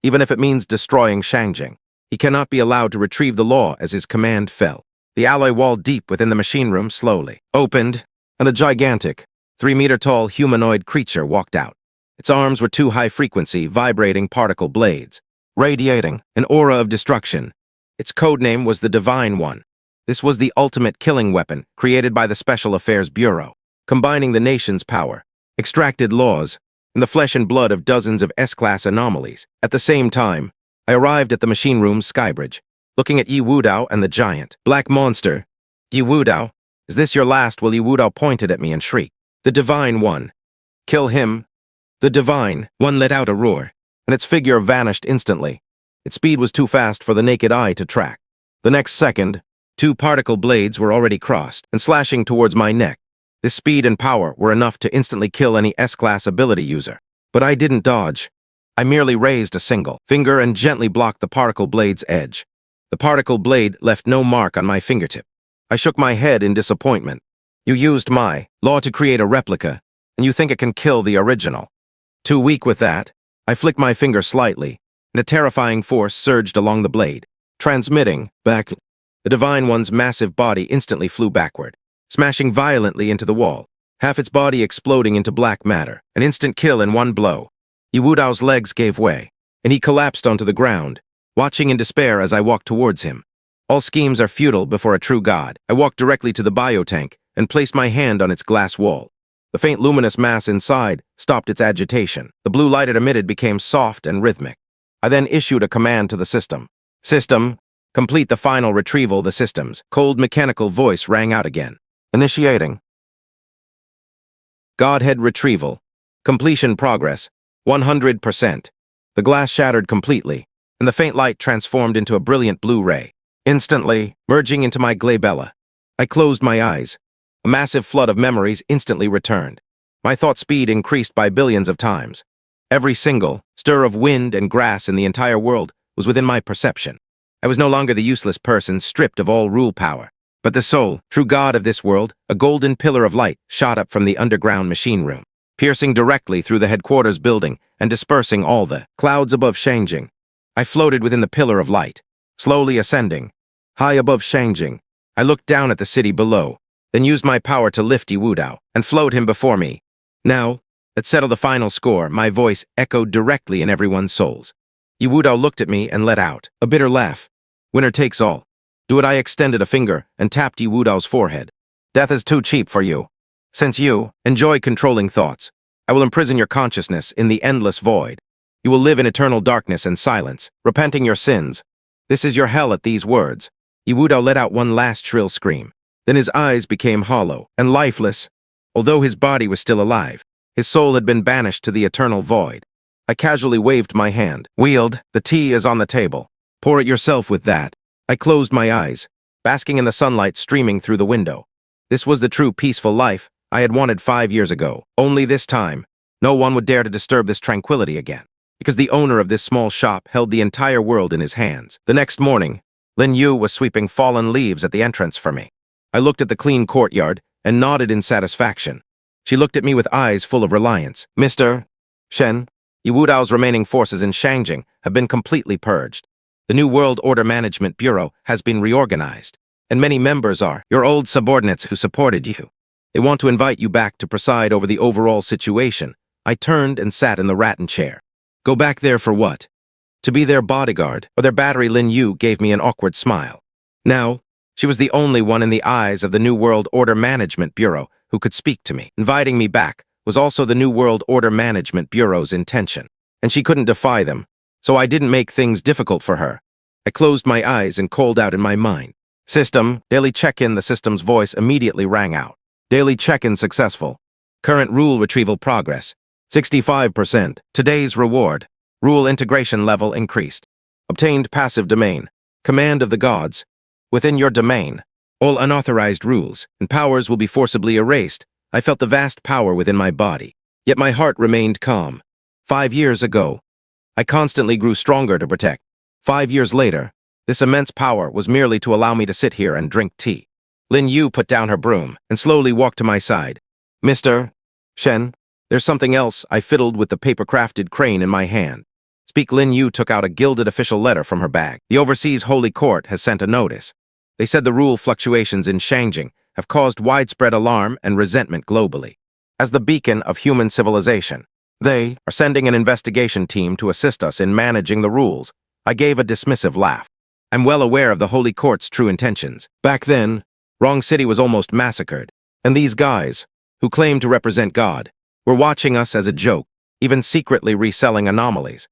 even if it means destroying Xianxia. He cannot be allowed to retrieve the law as his command fell. The alloy wall deep within the machine room slowly opened, and a gigantic, 3-meter-tall humanoid creature walked out. Its arms were two high-frequency, vibrating particle blades, radiating an aura of destruction. Its codename was the Divine One. This was the ultimate killing weapon created by the Special Affairs Bureau, combining the nation's power, extracted laws, and the flesh and blood of dozens of S-Class anomalies. At the same time, I arrived at the machine room's skybridge, looking at Yi Wu Dao and the giant black monster. Yi Wu Dao, is this your last? Will Yi Wu Dao pointed at me and shrieked. The Divine One. Kill him. The Divine One let out a roar, and its figure vanished instantly. Its speed was too fast for the naked eye to track. The next second, two particle blades were already crossed and slashing towards my neck. This speed and power were enough to instantly kill any S-Class ability user. But I didn't dodge. I merely raised a single finger and gently blocked the particle blade's edge. The particle blade left no mark on my fingertip. I shook my head in disappointment. You used my law to create a replica, and you think it can kill the original. Too weak with that, I flicked my finger slightly, and a terrifying force surged along the blade, transmitting back. The Divine One's massive body instantly flew backward, smashing violently into the wall, half its body exploding into black matter, an instant kill in one blow. Wu Dao's legs gave way, and he collapsed onto the ground, watching in despair as I walked towards him. All schemes are futile before a true god. I walked directly to the biotank and placed my hand on its glass wall. The faint luminous mass inside stopped its agitation. The blue light it emitted became soft and rhythmic. I then issued a command to the system. System, complete the final retrieval. The system's cold mechanical voice rang out again. Initiating. Godhead retrieval. Completion progress. 100%. The glass shattered completely, and the faint light transformed into a brilliant blue ray, instantly merging into my glabella. I closed my eyes. A massive flood of memories instantly returned. My thought speed increased by billions of times. Every single stir of wind and grass in the entire world was within my perception. I was no longer the useless person stripped of all rule power, but the sole, true god of this world. A golden pillar of light shot up from the underground machine room, piercing directly through the headquarters building and dispersing all the clouds above Xianxia. I floated within the pillar of light, slowly ascending. High above Xianxia, I looked down at the city below, then used my power to lift Wu Dao and float him before me. Now, let's settle the final score. My voice echoed directly in everyone's souls. Wu Dao looked at me and let out a bitter laugh. Winner takes all. Do it. I extended a finger and tapped Wu Dao's forehead. Death is too cheap for you. Since you enjoy controlling thoughts, I will imprison your consciousness in the endless void. You will live in eternal darkness and silence, repenting your sins. This is your hell. At these words, Wu Dao let out one last shrill scream. Then his eyes became hollow and lifeless. Although his body was still alive, his soul had been banished to the eternal void. I casually waved my hand. Wield, the tea is on the table. Pour it yourself with that. I closed my eyes, basking in the sunlight streaming through the window. This was the true peaceful life I had wanted 5 years ago. Only this time, no one would dare to disturb this tranquility again, because the owner of this small shop held the entire world in his hands. The next morning, Lin Yu was sweeping fallen leaves at the entrance for me. I looked at the clean courtyard and nodded in satisfaction. She looked at me with eyes full of reliance. Mr. Shen, Wu Dao's remaining forces in Xianxia have been completely purged. The New World Order Management Bureau has been reorganized, and many members are your old subordinates who supported you. They want to invite you back to preside over the overall situation. I turned and sat in the rattan chair. Go back there for what? To be their bodyguard or their battery? Lin Yu gave me an awkward smile. Now, she was the only one in the eyes of the New World Order Management Bureau who could speak to me. Inviting me back was also the New World Order Management Bureau's intention, and she couldn't defy them, so I didn't make things difficult for her. I closed my eyes and called out in my mind. System, daily check-in. The system's voice immediately rang out. Daily check-in successful. Current rule retrieval progress, 65%. Today's reward, rule integration level increased. Obtained passive domain, command of the gods. Within your domain, all unauthorized rules and powers will be forcibly erased. I felt the vast power within my body, yet my heart remained calm. 5 years ago, I constantly grew stronger to protect. 5 years later, this immense power was merely to allow me to sit here and drink tea. Lin Yu put down her broom and slowly walked to my side. Mr. Shen, there's something else. I fiddled with the paper-crafted crane in my hand. Speak. Lin Yu took out a gilded official letter from her bag. The Overseas Holy Court has sent a notice. They said the rule fluctuations in Xianxia have caused widespread alarm and resentment globally. As the beacon of human civilization, they are sending an investigation team to assist us in managing the rules. I gave a dismissive laugh. I'm well aware of the Holy Court's true intentions. Back then, Wrong City was almost massacred, and these guys, who claim to represent God, were watching us as a joke, even secretly reselling anomalies.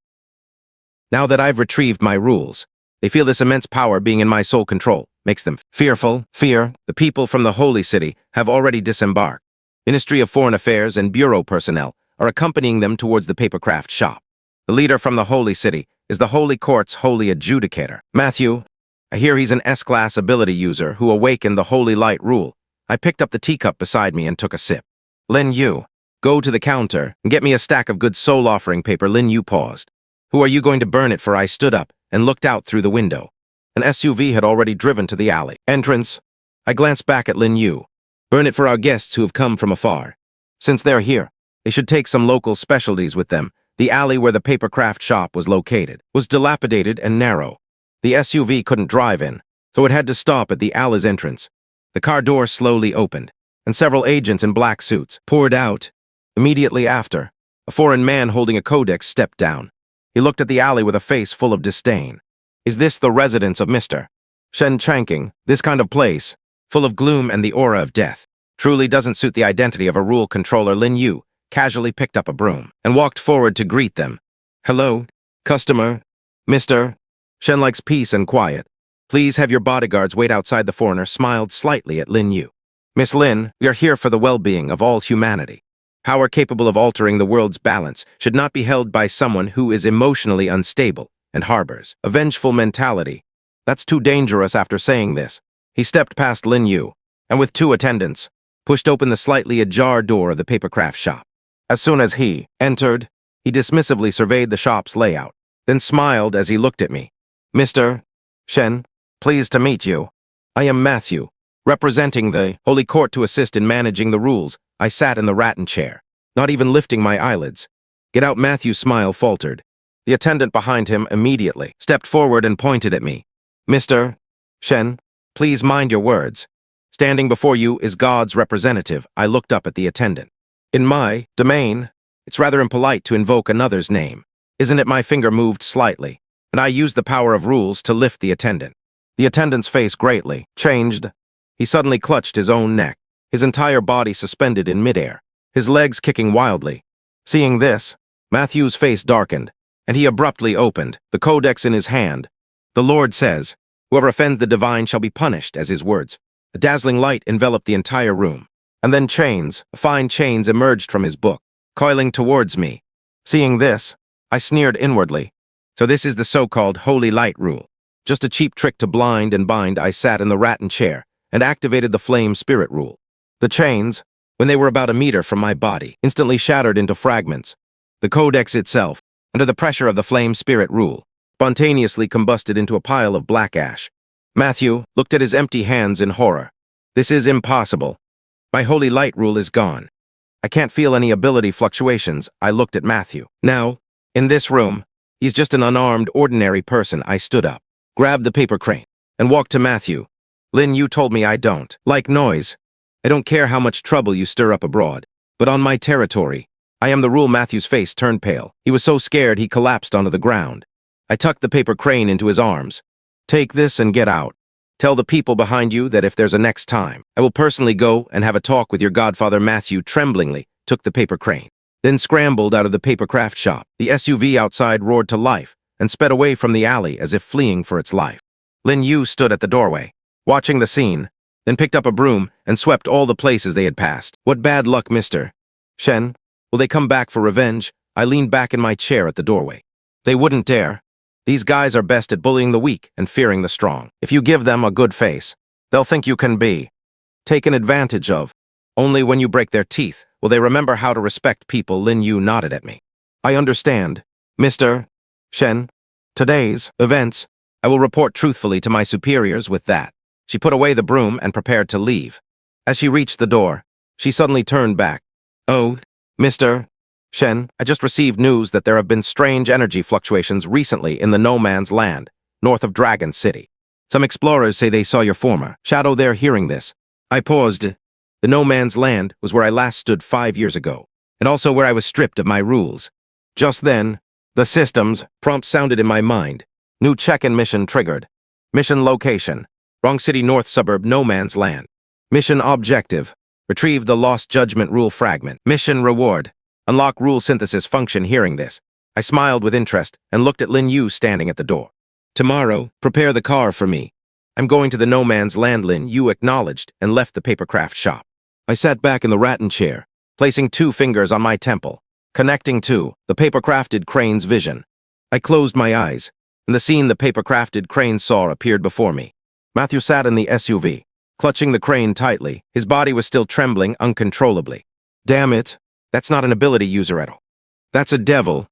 Now that I've retrieved my rules, they feel this immense power being in my sole control makes them fearful. Fear. The people from the Holy City have already disembarked. Ministry of Foreign Affairs and Bureau personnel are accompanying them towards the papercraft shop. The leader from the Holy City is the Holy Court's Holy Adjudicator, Matthew. I hear he's an S-Class ability user who awakened the Holy Light rule. I picked up the teacup beside me and took a sip. Lin Yu, go to the counter and get me a stack of good soul offering paper. Lin Yu paused. Who are you going to burn it for? I stood up and looked out through the window. An SUV had already driven to the alley. Entrance. I glanced back at Lin Yu. Burn it for our guests who have come from afar. Since they're here, they should take some local specialties with them. The alley where the papercraft shop was located was dilapidated and narrow. The SUV couldn't drive in, so it had to stop at the alley's entrance. The car door slowly opened, and several agents in black suits poured out. Immediately after, a foreign man holding a codex stepped down. He looked at the alley with a face full of disdain. Is this the residence of Mr. Xianxia? This kind of place, full of gloom and the aura of death, truly doesn't suit the identity of a rule controller. Lin Yu casually picked up a broom and walked forward to greet them. Hello, customer. Mr. Shen likes peace and quiet. Please have your bodyguards wait outside. The foreigner smiled slightly at Lin Yu. Miss Lin, we are here for the well-being of all humanity. Power capable of altering the world's balance should not be held by someone who is emotionally unstable and harbors a vengeful mentality. That's too dangerous. After saying this, he stepped past Lin Yu, and with two attendants, pushed open the slightly ajar door of the papercraft shop. As soon as he entered, he dismissively surveyed the shop's layout, then smiled as he looked at me. Mr. Shen, pleased to meet you. I am Matthew, representing the Holy Court to assist in managing the rules. I sat in the rattan chair, not even lifting my eyelids. Get out. Matthew's smile faltered. The attendant behind him immediately stepped forward and pointed at me. Mr. Shen, please mind your words. Standing before you is God's representative. I looked up at the attendant. In my domain, it's rather impolite to invoke another's name. Isn't it? My finger moved slightly, and I used the power of rules to lift the attendant. The attendant's face greatly changed. He suddenly clutched his own neck, his entire body suspended in midair, his legs kicking wildly. Seeing this, Matthew's face darkened, and he abruptly opened the codex in his hand. The Lord says, whoever offends the divine shall be punished, as his words. A dazzling light enveloped the entire room, and then fine chains emerged from his book, coiling towards me. Seeing this, I sneered inwardly. So this is the so-called holy light rule. Just a cheap trick to blind and bind. I sat in the rattan chair and activated the flame spirit rule. The chains, when they were about a meter from my body, instantly shattered into fragments. The codex itself, under the pressure of the flame spirit rule, spontaneously combusted into a pile of black ash. Matthew looked at his empty hands in horror. This is impossible. My holy light rule is gone. I can't feel any ability fluctuations. I looked at Matthew. Now, in this room, he's just an unarmed, ordinary person. I stood up, grabbed the paper crane, and walked to Matthew. Lin, you told me I don't like noise. I don't care how much trouble you stir up abroad, but on my territory, I am the rule. Matthew's face turned pale. He was so scared he collapsed onto the ground. I tucked the paper crane into his arms. Take this and get out. Tell the people behind you that if there's a next time, I will personally go and have a talk with your godfather. Matthew tremblingly took the paper crane, then scrambled out of the papercraft shop. The SUV outside roared to life and sped away from the alley as if fleeing for its life. Lin Yu stood at the doorway, watching the scene, then picked up a broom and swept all the places they had passed. What bad luck, Mr. Shen. Will they come back for revenge? I leaned back in my chair at the doorway. They wouldn't dare. These guys are best at bullying the weak and fearing the strong. If you give them a good face, they'll think you can be taken advantage of. Only when you break their teeth will they remember how to respect people. Lin Yu nodded at me. I understand, Mr. Shen. Today's events, I will report truthfully to my superiors. With that, she put away the broom and prepared to leave. As she reached the door, she suddenly turned back. Oh, Mr. Shen, I just received news that there have been strange energy fluctuations recently in the No Man's Land, north of Dragon City. Some explorers say they saw your former shadow there. Hearing this, I paused. The No Man's Land was where I last stood 5 years ago, and also where I was stripped of my rules. Just then, the system's prompt sounded in my mind. New check-in mission triggered. Mission location: Wrong City, North Suburb, No Man's Land. Mission objective: retrieve the Lost Judgment Rule fragment. Mission reward: unlock rule synthesis function. Hearing this, I smiled with interest and looked at Lin Yu standing at the door. Tomorrow, prepare the car for me. I'm going to the No Man's Land. Lin Yu acknowledged and left the papercraft shop. I sat back in the rattan chair, placing 2 fingers on my temple, connecting to the papercrafted crane's vision. I closed my eyes, and the scene the papercrafted crane saw appeared before me. Matthew sat in the SUV, clutching the crane tightly. His body was still trembling uncontrollably. Damn it, that's not an ability user at all. That's a devil.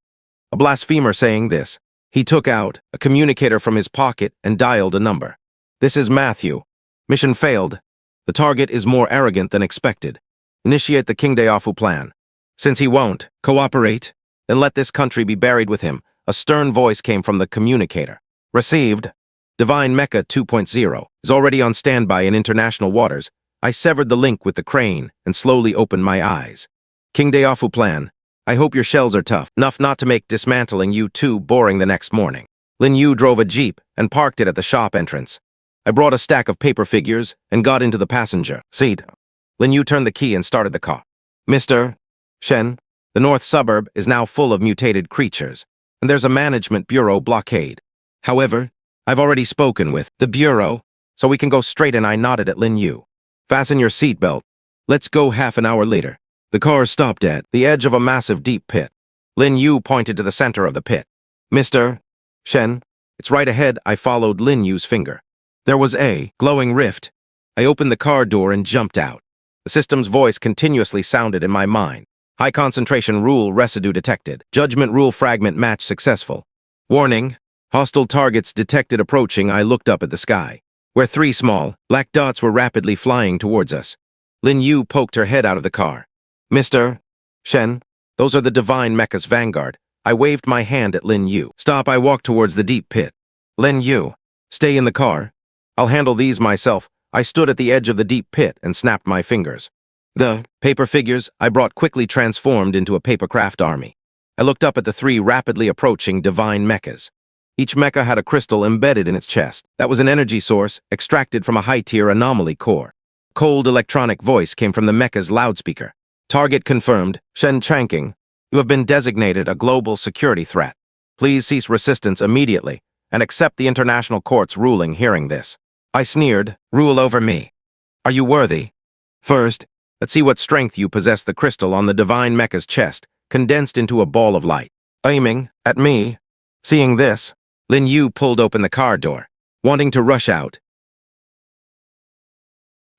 A blasphemer. Saying this, He took out a communicator from his pocket and dialed a number. This is Matthew. Mission failed. The target is more arrogant than expected. Initiate the King Daofu plan. Since he won't cooperate, then let this country be buried with him. A stern voice came from the communicator. Received. Divine Mecha 2.0 is already on standby in international waters. I severed the link with the crane and slowly opened my eyes. King Daofu plan. I hope your shells are tough enough not to make dismantling you too boring the next morning. Lin Yu drove a jeep and parked it at the shop entrance. I brought a stack of paper figures and got into the passenger seat. Lin Yu turned the key and started the car. Mr. Shen, the north suburb is now full of mutated creatures, and there's a management bureau blockade. However, I've already spoken with the bureau, so we can go straight, and I nodded at Lin Yu. Fasten your seatbelt. Let's go. Half an hour later, the car stopped at the edge of a massive deep pit. Lin Yu pointed to the center of the pit. Mr. Shen, it's right ahead. I followed Lin Yu's finger. There was a glowing rift. I opened the car door and jumped out. The system's voice continuously sounded in my mind. High concentration rule residue detected. Judgment rule fragment match successful. Warning. Hostile targets detected approaching. I looked up at the sky, where 3 small, black dots were rapidly flying towards us. Lin Yu poked her head out of the car. Mr. Shen, those are the Divine Mecha's vanguard. I waved my hand at Lin Yu. Stop. I walked towards the deep pit. Lin Yu, stay in the car. I'll handle these myself. I stood at the edge of the deep pit and snapped my fingers. The paper figures I brought quickly transformed into a papercraft army. I looked up at the 3 rapidly approaching divine mechas. Each mecha had a crystal embedded in its chest. That was an energy source extracted from a high-tier anomaly core. Cold electronic voice came from the mecha's loudspeaker. Target confirmed. Xianxia, you have been designated a global security threat. Please cease resistance immediately and accept the international court's ruling. Hearing this, I sneered. Rule over me. Are you worthy? First, let's see what strength you possess. The crystal on the divine mecha's chest condensed into a ball of light, aiming at me. Seeing this, Lin Yu pulled open the car door, wanting to rush out.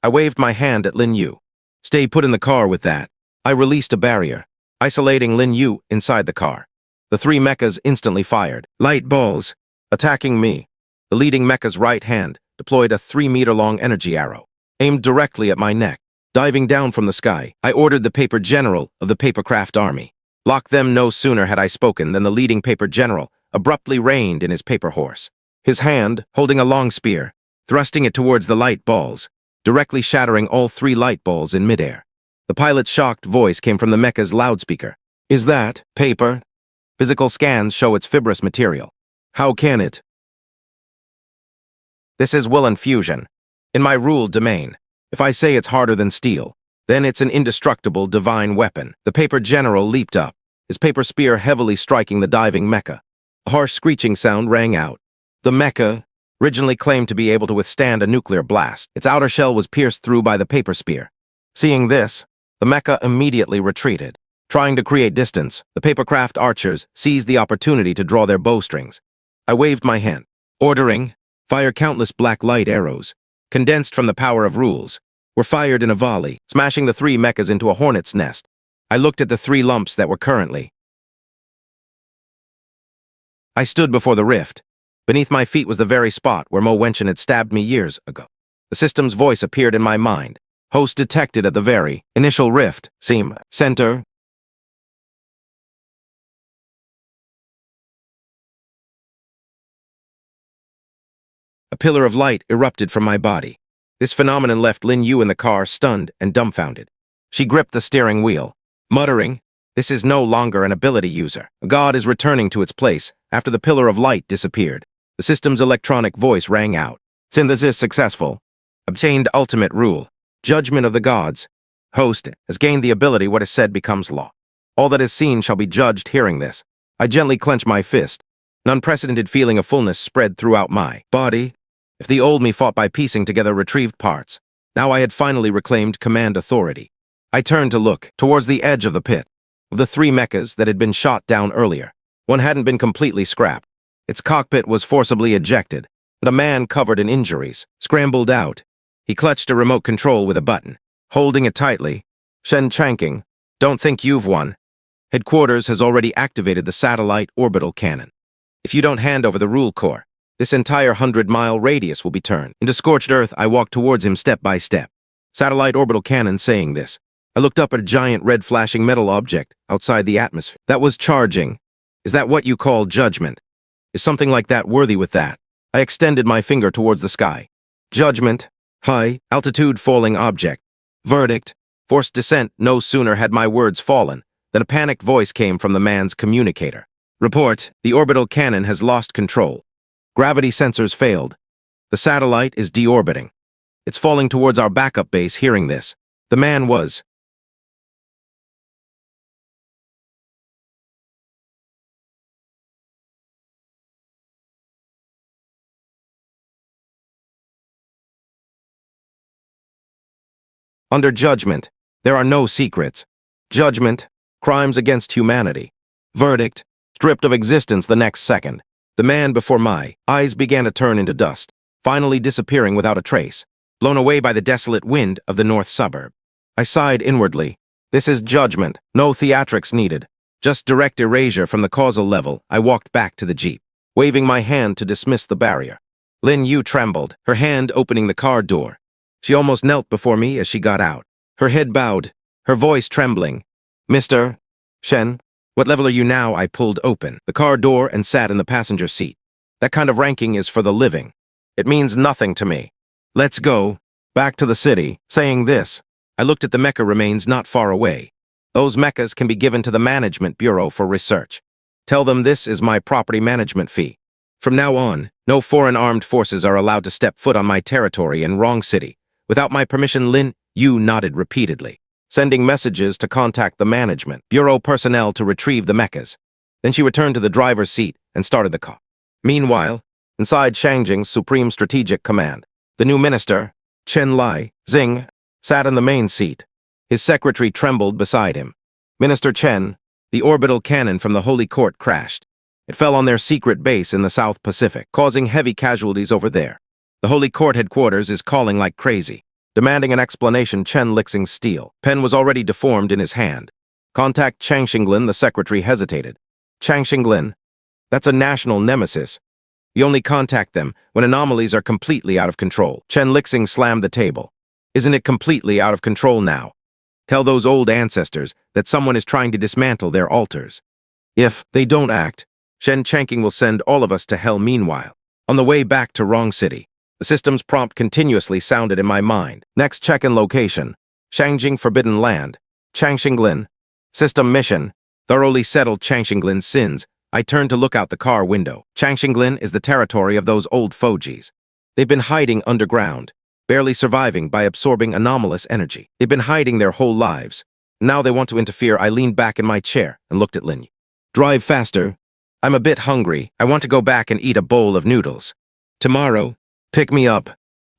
I waved my hand at Lin Yu. Stay put in the car with that. I released a barrier, isolating Lin Yu inside the car. The 3 mechas instantly fired light balls, attacking me. The leading mecha's right hand deployed a 3-meter-long energy arrow, aimed directly at my neck. Diving down from the sky, I ordered the paper general of the papercraft army. Lock them. No sooner had I spoken than the leading paper general abruptly reined in his paper horse, his hand holding a long spear, thrusting it towards the light balls, directly shattering all 3 light balls in midair. The pilot's shocked voice came from the mecha's loudspeaker. Is that paper? Physical scans show it's fibrous material. How can it? This is Woolen fusion. In my ruled domain, if I say it's harder than steel, then it's an indestructible divine weapon. The paper general leaped up, his paper spear heavily striking the diving mecha. A harsh screeching sound rang out. The mecha originally claimed to be able to withstand a nuclear blast. Its outer shell was pierced through by the paper spear. Seeing this, the mecha immediately retreated. Trying to create distance, the papercraft archers seized the opportunity to draw their bowstrings. I waved my hand, ordering, fire. Countless black light arrows, condensed from the power of rules, were fired in a volley, smashing the 3 mechas into a hornet's nest. I looked at the 3 lumps that were currently. I stood before the rift. Beneath my feet was the very spot where Mo Wenchen had stabbed me years ago. The system's voice appeared in my mind. Host detected at the very initial rift. Seam. Center. A pillar of light erupted from my body. This phenomenon left Lin Yu in the car stunned and dumbfounded. She gripped the steering wheel, muttering, "This is no longer an ability user. God is returning to its place after the pillar of light disappeared." The system's electronic voice rang out. Synthesis successful. Obtained ultimate rule. Judgment of the gods. Host has gained the ability. What is said becomes law. All that is seen shall be judged. Hearing this, I gently clenched my fist. An unprecedented feeling of fullness spread throughout my body. If the old me fought by piecing together retrieved parts, now I had finally reclaimed command authority. I turned to look towards the edge of the pit. Of the 3 mechas that had been shot down earlier, one hadn't been completely scrapped. Its cockpit was forcibly ejected, but a man covered in injuries scrambled out. He clutched a remote control with a button, holding it tightly. Xianxia, don't think you've won. Headquarters has already activated the satellite orbital cannon. If you don't hand over the rule core, this entire 100-mile radius will be turned into scorched earth. I walked towards him step by step. Satellite orbital cannon saying this. I looked up at a giant red flashing metal object outside the atmosphere. That was charging. Is that what you call judgment? Is something like that worthy with that? I extended my finger towards the sky. Judgment. High, altitude falling object. Verdict. Forced descent. No sooner had my words fallen than a panicked voice came from the man's communicator. Report, the orbital cannon has lost control. Gravity sensors failed. The satellite is deorbiting. It's falling towards our backup base. Hearing this, the man was under judgment. There are no secrets. Judgment, crimes against humanity. Verdict, stripped of existence the next second. The man before my eyes began to turn into dust, finally disappearing without a trace, blown away by the desolate wind of the north suburb. I sighed inwardly. This is judgment, no theatrics needed. Just direct erasure from the causal level. I walked back to the jeep, waving my hand to dismiss the barrier. Lin Yu trembled, her hand opening the car door. She almost knelt before me as she got out, her head bowed, her voice trembling. Mr. Shen, what level are you now? I pulled open the car door and sat in the passenger seat. That kind of ranking is for the living. It means nothing to me. Let's go back to the city. Saying this, I looked at the mecha remains not far away. Those mechas can be given to the Management Bureau for research. Tell them this is my property management fee. From now on, no foreign armed forces are allowed to step foot on my territory in Wrong City. Without my permission. Lin Yu nodded repeatedly, sending messages to contact the Management Bureau personnel to retrieve the mechas. Then she returned to the driver's seat and started the car. Meanwhile, inside Xianxia's Supreme Strategic Command, the new minister, Chen Lai Xing, sat in the main seat. His secretary trembled beside him. Minister Chen, the orbital cannon from the Holy Court crashed. It fell on their secret base in the South Pacific, causing heavy casualties over there. The Holy Court headquarters is calling like crazy, demanding an explanation. Chen Lixing's steel pen was already deformed in his hand. Contact Chang Xinglin. The secretary hesitated. Chang Xinglin? That's a national nemesis. You only contact them when anomalies are completely out of control. Chen Lixing slammed the table. Isn't it completely out of control now? Tell those old ancestors that someone is trying to dismantle their altars. If they don't act, Shen Changqing will send all of us to hell. Meanwhile, on the way back to Wrong City, the system's prompt continuously sounded in my mind. Next check-in location, Shangjing Forbidden Land, Chang Xinglin. System mission, thoroughly settled Chang Xinglin's sins. I turned to look out the car window. Chang Xinglin is the territory of those old fogies. They've been hiding underground, barely surviving by absorbing anomalous energy. They've been hiding their whole lives. Now they want to interfere. I leaned back in my chair and looked at Lin. Drive faster. I'm a bit hungry. I want to go back and eat a bowl of noodles. Tomorrow, pick me up.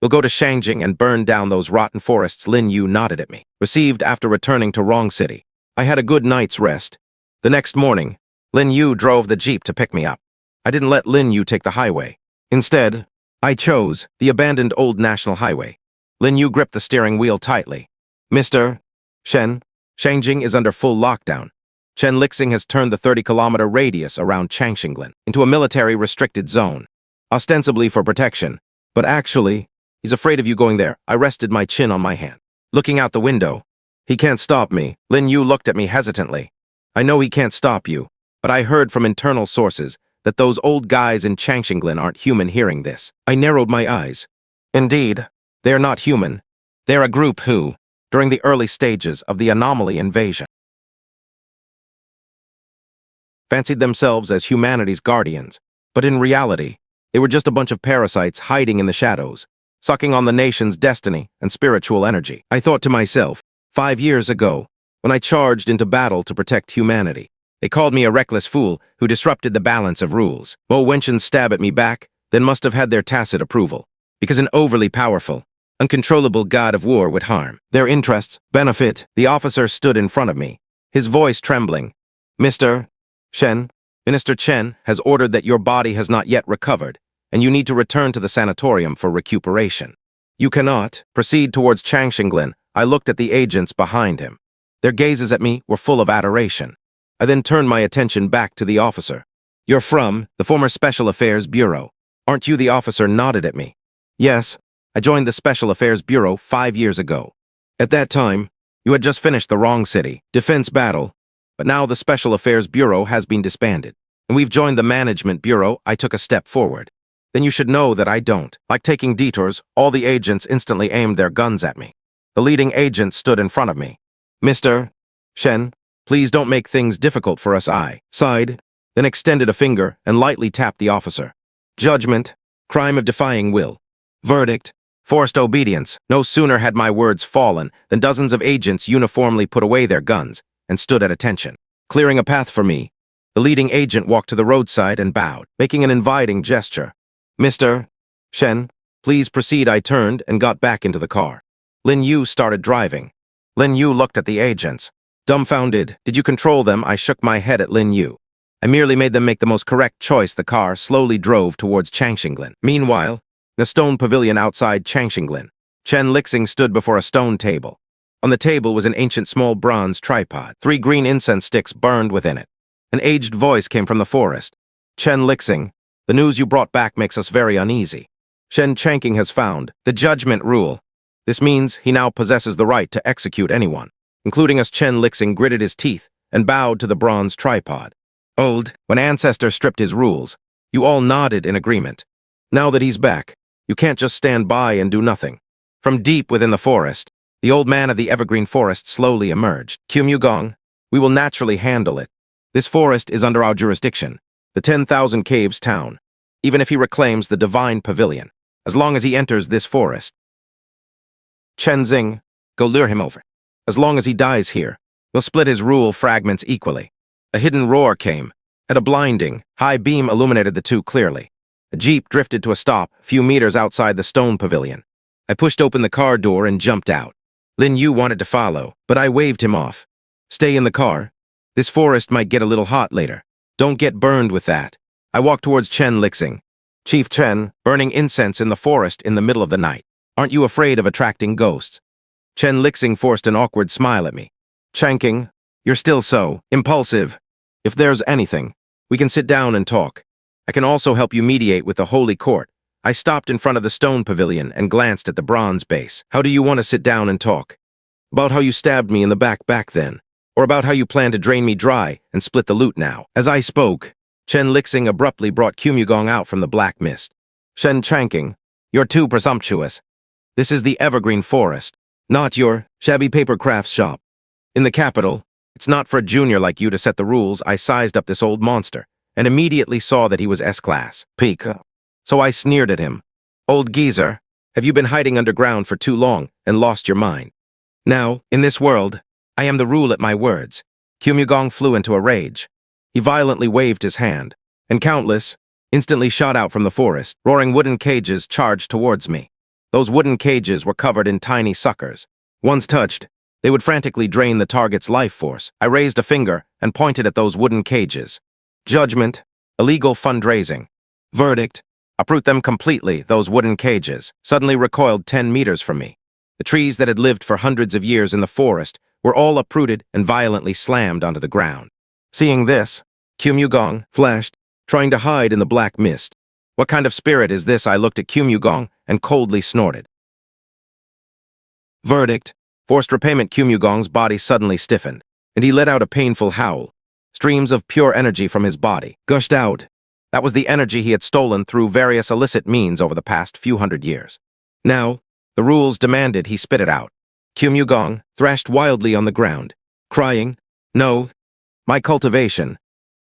We'll go to Shangjing and burn down those rotten forests. Lin Yu nodded at me. Received after returning to Wrong City. I had a good night's rest. The next morning, Lin Yu drove the jeep to pick me up. I didn't let Lin Yu take the highway. Instead, I chose the abandoned old national highway. Lin Yu gripped the steering wheel tightly. Mr. Shen, Shangjing is under full lockdown. Chen Lixing has turned the 30-kilometer radius around Changxinglin into a military-restricted zone, ostensibly for protection, but actually, he's afraid of you going there. I rested my chin on my hand. Looking out the window, he can't stop me. Lin Yu looked at me hesitantly. I know he can't stop you, but I heard from internal sources that those old guys in Changxinglin aren't human. Hearing this, I narrowed my eyes. Indeed, they're not human. They're a group who, during the early stages of the anomaly invasion, fancied themselves as humanity's guardians, but in reality, they were just a bunch of parasites hiding in the shadows, sucking on the nation's destiny and spiritual energy. I thought to myself, 5 years ago, when I charged into battle to protect humanity, they called me a reckless fool who disrupted the balance of rules. Mo Wenshin's stab at me back then must have had their tacit approval, because an overly powerful, uncontrollable god of war would harm their interests. Benefit. The officer stood in front of me, his voice trembling. Mr. Shen, Minister Chen has ordered that your body has not yet recovered, and you need to return to the sanatorium for recuperation. You cannot proceed towards Changxinglin. I looked at the agents behind him. Their gazes at me were full of adoration. I then turned my attention back to the officer. You're from the former Special Affairs Bureau. Aren't you the officer nodded at me? Yes, I joined the Special Affairs Bureau 5 years ago. At that time, you had just finished the wrong city, defense battle, but now the Special Affairs Bureau has been disbanded, and we've joined the Management Bureau. I took a step forward. Then you should know that I don't. Like taking detours, all the agents instantly aimed their guns at me. The leading agent stood in front of me. Mr. Shen, please don't make things difficult for us. I sighed, then extended a finger and lightly tapped the officer. Judgment, crime of defying will. Verdict, forced obedience. No sooner had my words fallen than dozens of agents uniformly put away their guns and stood at attention. Clearing a path for me, the leading agent walked to the roadside and bowed, making an inviting gesture. Mr. Shen, please proceed. I turned and got back into the car. Lin Yu started driving. Lin Yu looked at the agents. Dumbfounded, did you control them? I shook my head at Lin Yu. I merely made them make the most correct choice. The car slowly drove towards Xianxia. Meanwhile, in a stone pavilion outside Xianxia, Chen Lixing stood before a stone table. On the table was an ancient small bronze tripod. 3 green incense sticks burned within it. An aged voice came from the forest. Chen Lixing, the news you brought back makes us very uneasy. Shen Changqing has found the judgment rule. This means he now possesses the right to execute anyone, including us. Chen Lixing gritted his teeth and bowed to the bronze tripod. Old, when Ancestor stripped his rules, you all nodded in agreement. Now that he's back, you can't just stand by and do nothing. From deep within the forest, the old man of the evergreen forest slowly emerged. Qumugong, we will naturally handle it. This forest is under our jurisdiction, the 10,000 Caves town, even if he reclaims the divine pavilion, as long as he enters this forest. Chen Xing, go lure him over. As long as he dies here, we'll split his rule fragments equally. A hidden roar came, and a blinding, high beam illuminated the two clearly. A jeep drifted to a stop a few meters outside the stone pavilion. I pushed open the car door and jumped out. Lin Yu wanted to follow, but I waved him off. Stay in the car. This forest might get a little hot later. Don't get burned with that. I walked towards Chen Lixing. Chief Chen, burning incense in the forest in the middle of the night. Aren't you afraid of attracting ghosts? Chen Lixing forced an awkward smile at me. Changqing, you're still so impulsive. If there's anything, we can sit down and talk. I can also help you mediate with the Holy Court. I stopped in front of the stone pavilion and glanced at the bronze base. How do you want to sit down and talk? About how you stabbed me in the back then? Or about how you plan to drain me dry and split the loot now? As I spoke, Chen Lixing abruptly brought Qumugong out from the black mist. Shen Changqing, you're too presumptuous. This is the evergreen forest, not your shabby paper crafts shop. In the capital, it's not for a junior like you to set the rules. I sized up this old monster and immediately saw that he was S-Class. Pika. So I sneered at him. Old geezer, have you been hiding underground for too long and lost your mind? Now, in this world, I am the rule at my words. Qumugong flew into a rage. He violently waved his hand, and countless, instantly shot out from the forest. Roaring wooden cages charged towards me. Those wooden cages were covered in tiny suckers. Once touched, they would frantically drain the target's life force. I raised a finger and pointed at those wooden cages. Judgment, illegal fundraising. Verdict, uproot them completely. Those wooden cages suddenly recoiled 10 meters from me. The trees that had lived for hundreds of years in the forest were all uprooted and violently slammed onto the ground. Seeing this, Qumugong flashed, trying to hide in the black mist. What kind of spirit is this? I looked at Qumugong and coldly snorted. Verdict, forced repayment. Qumugong's body suddenly stiffened, and he let out a painful howl. Streams of pure energy from his body gushed out. That was the energy he had stolen through various illicit means over the past few hundred years. Now, the rules demanded he spit it out. Qumugong thrashed wildly on the ground, crying, "No, my cultivation."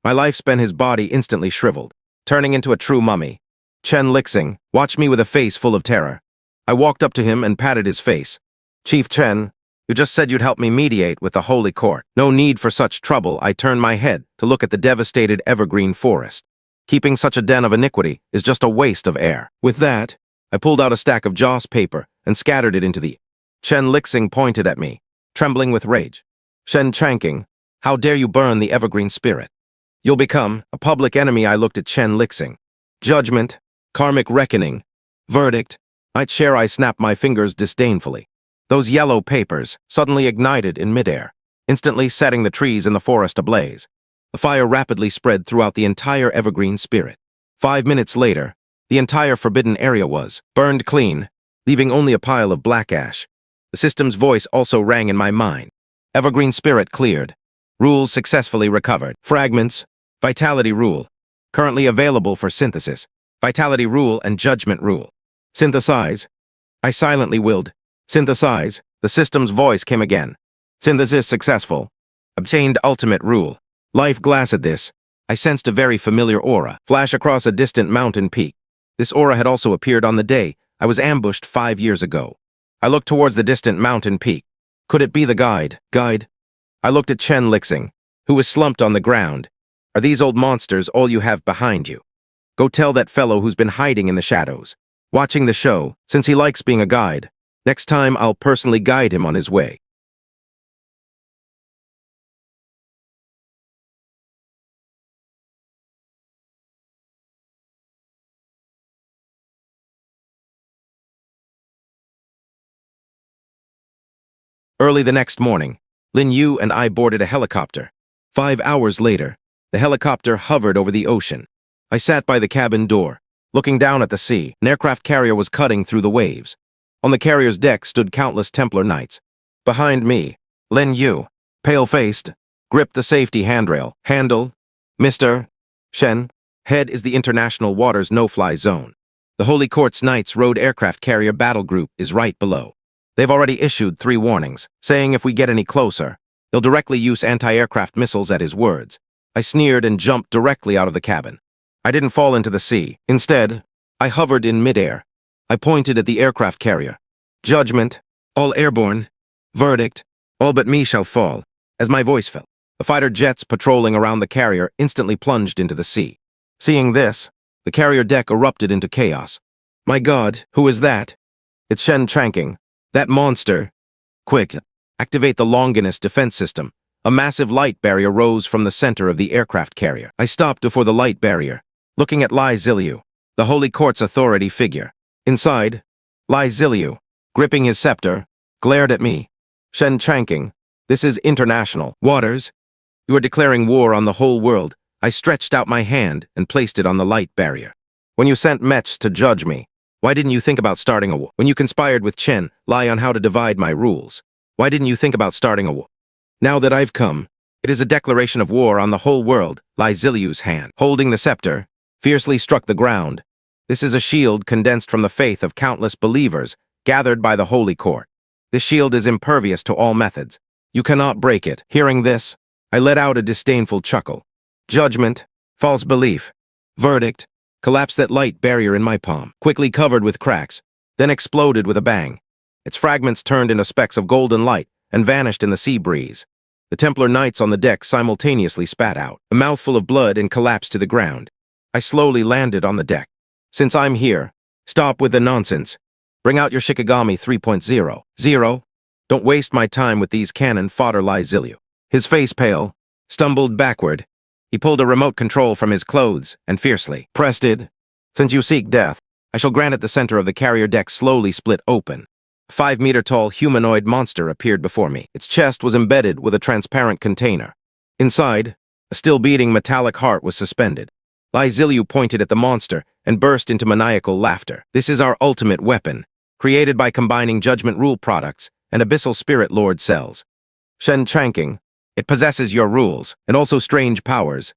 My lifespan. His body instantly shriveled, turning into a true mummy. Chen Lixing watched me with a face full of terror. I walked up to him and patted his face. Chief Chen, you just said you'd help me mediate with the Holy Court. No need for such trouble. I turned my head to look at the devastated evergreen forest. Keeping such a den of iniquity is just a waste of air. With that, I pulled out a stack of joss paper and scattered it into the... Chen Lixing pointed at me, trembling with rage. Shen Changqing, how dare you burn the evergreen spirit? You'll become a public enemy. I looked at Chen Lixing. Judgment, karmic reckoning, verdict. Night share. I snapped my fingers disdainfully. Those yellow papers suddenly ignited in midair, instantly setting the trees in the forest ablaze. The fire rapidly spread throughout the entire evergreen spirit. 5 minutes later, the entire forbidden area was burned clean, leaving only a pile of black ash. The system's voice also rang in my mind. Evergreen spirit cleared. Rules successfully recovered. Fragments. Vitality rule. Currently available for synthesis. Vitality rule and judgment rule. Synthesize. I silently willed. Synthesize. The system's voice came again. Synthesis successful. Obtained ultimate rule. Life glassed this. I sensed a very familiar aura flash across a distant mountain peak. This aura had also appeared on the day I was ambushed 5 years ago. I looked towards the distant mountain peak. Could it be the guide? I looked at Chen Lixing, who was slumped on the ground. Are these old monsters all you have behind you? Go tell that fellow who's been hiding in the shadows, watching the show, since he likes being a guide. Next time I'll personally guide him on his way. Early the next morning, Lin Yu and I boarded a helicopter. 5 hours later, the helicopter hovered over the ocean. I sat by the cabin door, looking down at the sea. An aircraft carrier was cutting through the waves. On the carrier's deck stood countless Templar knights. Behind me, Lin Yu, pale-faced, gripped the safety handrail. Handle, Mr. Shen. Head is the international waters no-fly zone. The Holy Court's Knights Road Aircraft Carrier Battle Group is right below. They've already issued 3 warnings, saying if we get any closer, they'll directly use anti-aircraft missiles at his words. I sneered and jumped directly out of the cabin. I didn't fall into the sea. Instead, I hovered in midair. I pointed at the aircraft carrier. Judgment, all airborne. Verdict, all but me shall fall. As my voice fell, the fighter jets patrolling around the carrier instantly plunged into the sea. Seeing this, the carrier deck erupted into chaos. My God, who is that? It's Xianxia. That monster. Quick, activate the Longinus defense system. A massive light barrier rose from the center of the aircraft carrier. I stopped before the light barrier, looking at Lai Ziliu, the Holy Court's authority figure. Inside, Lai Ziliu, gripping his scepter, glared at me. Xianxia, this is international waters. You are declaring war on the whole world. I stretched out my hand and placed it on the light barrier. When you sent Mech to judge me, why didn't you think about starting a war? When you conspired with Chen Lai on how to divide my rules, why didn't you think about starting a war? Now that I've come, it is a declaration of war on the whole world. Lai Ziliu's hand, holding the scepter, fiercely struck the ground. This is a shield condensed from the faith of countless believers gathered by the Holy Court. This shield is impervious to all methods. You cannot break it. Hearing this, I let out a disdainful chuckle. Judgment, false belief. Verdict, collapsed that light barrier in my palm, quickly covered with cracks, then exploded with a bang. Its fragments turned into specks of golden light and vanished in the sea breeze. The Templar knights on the deck simultaneously spat out, a mouthful of blood, and collapsed to the ground. I slowly landed on the deck. Since I'm here, stop with the nonsense. Bring out your Shikigami 3.0. 0. Don't waste my time with these cannon fodder. Lai Ziliu, his face pale, stumbled backward. He pulled a remote control from his clothes and fiercely pressed it. Since you seek death, I shall grant it. The center of the carrier deck slowly split open. A 5-meter-tall humanoid monster appeared before me. Its chest was embedded with a transparent container. Inside, a still-beating metallic heart was suspended. Lai Ziliu pointed at the monster and burst into maniacal laughter. This is our ultimate weapon, created by combining Judgment Rule products and Abyssal Spirit Lord cells. Xianxia, it possesses your rules and also strange powers.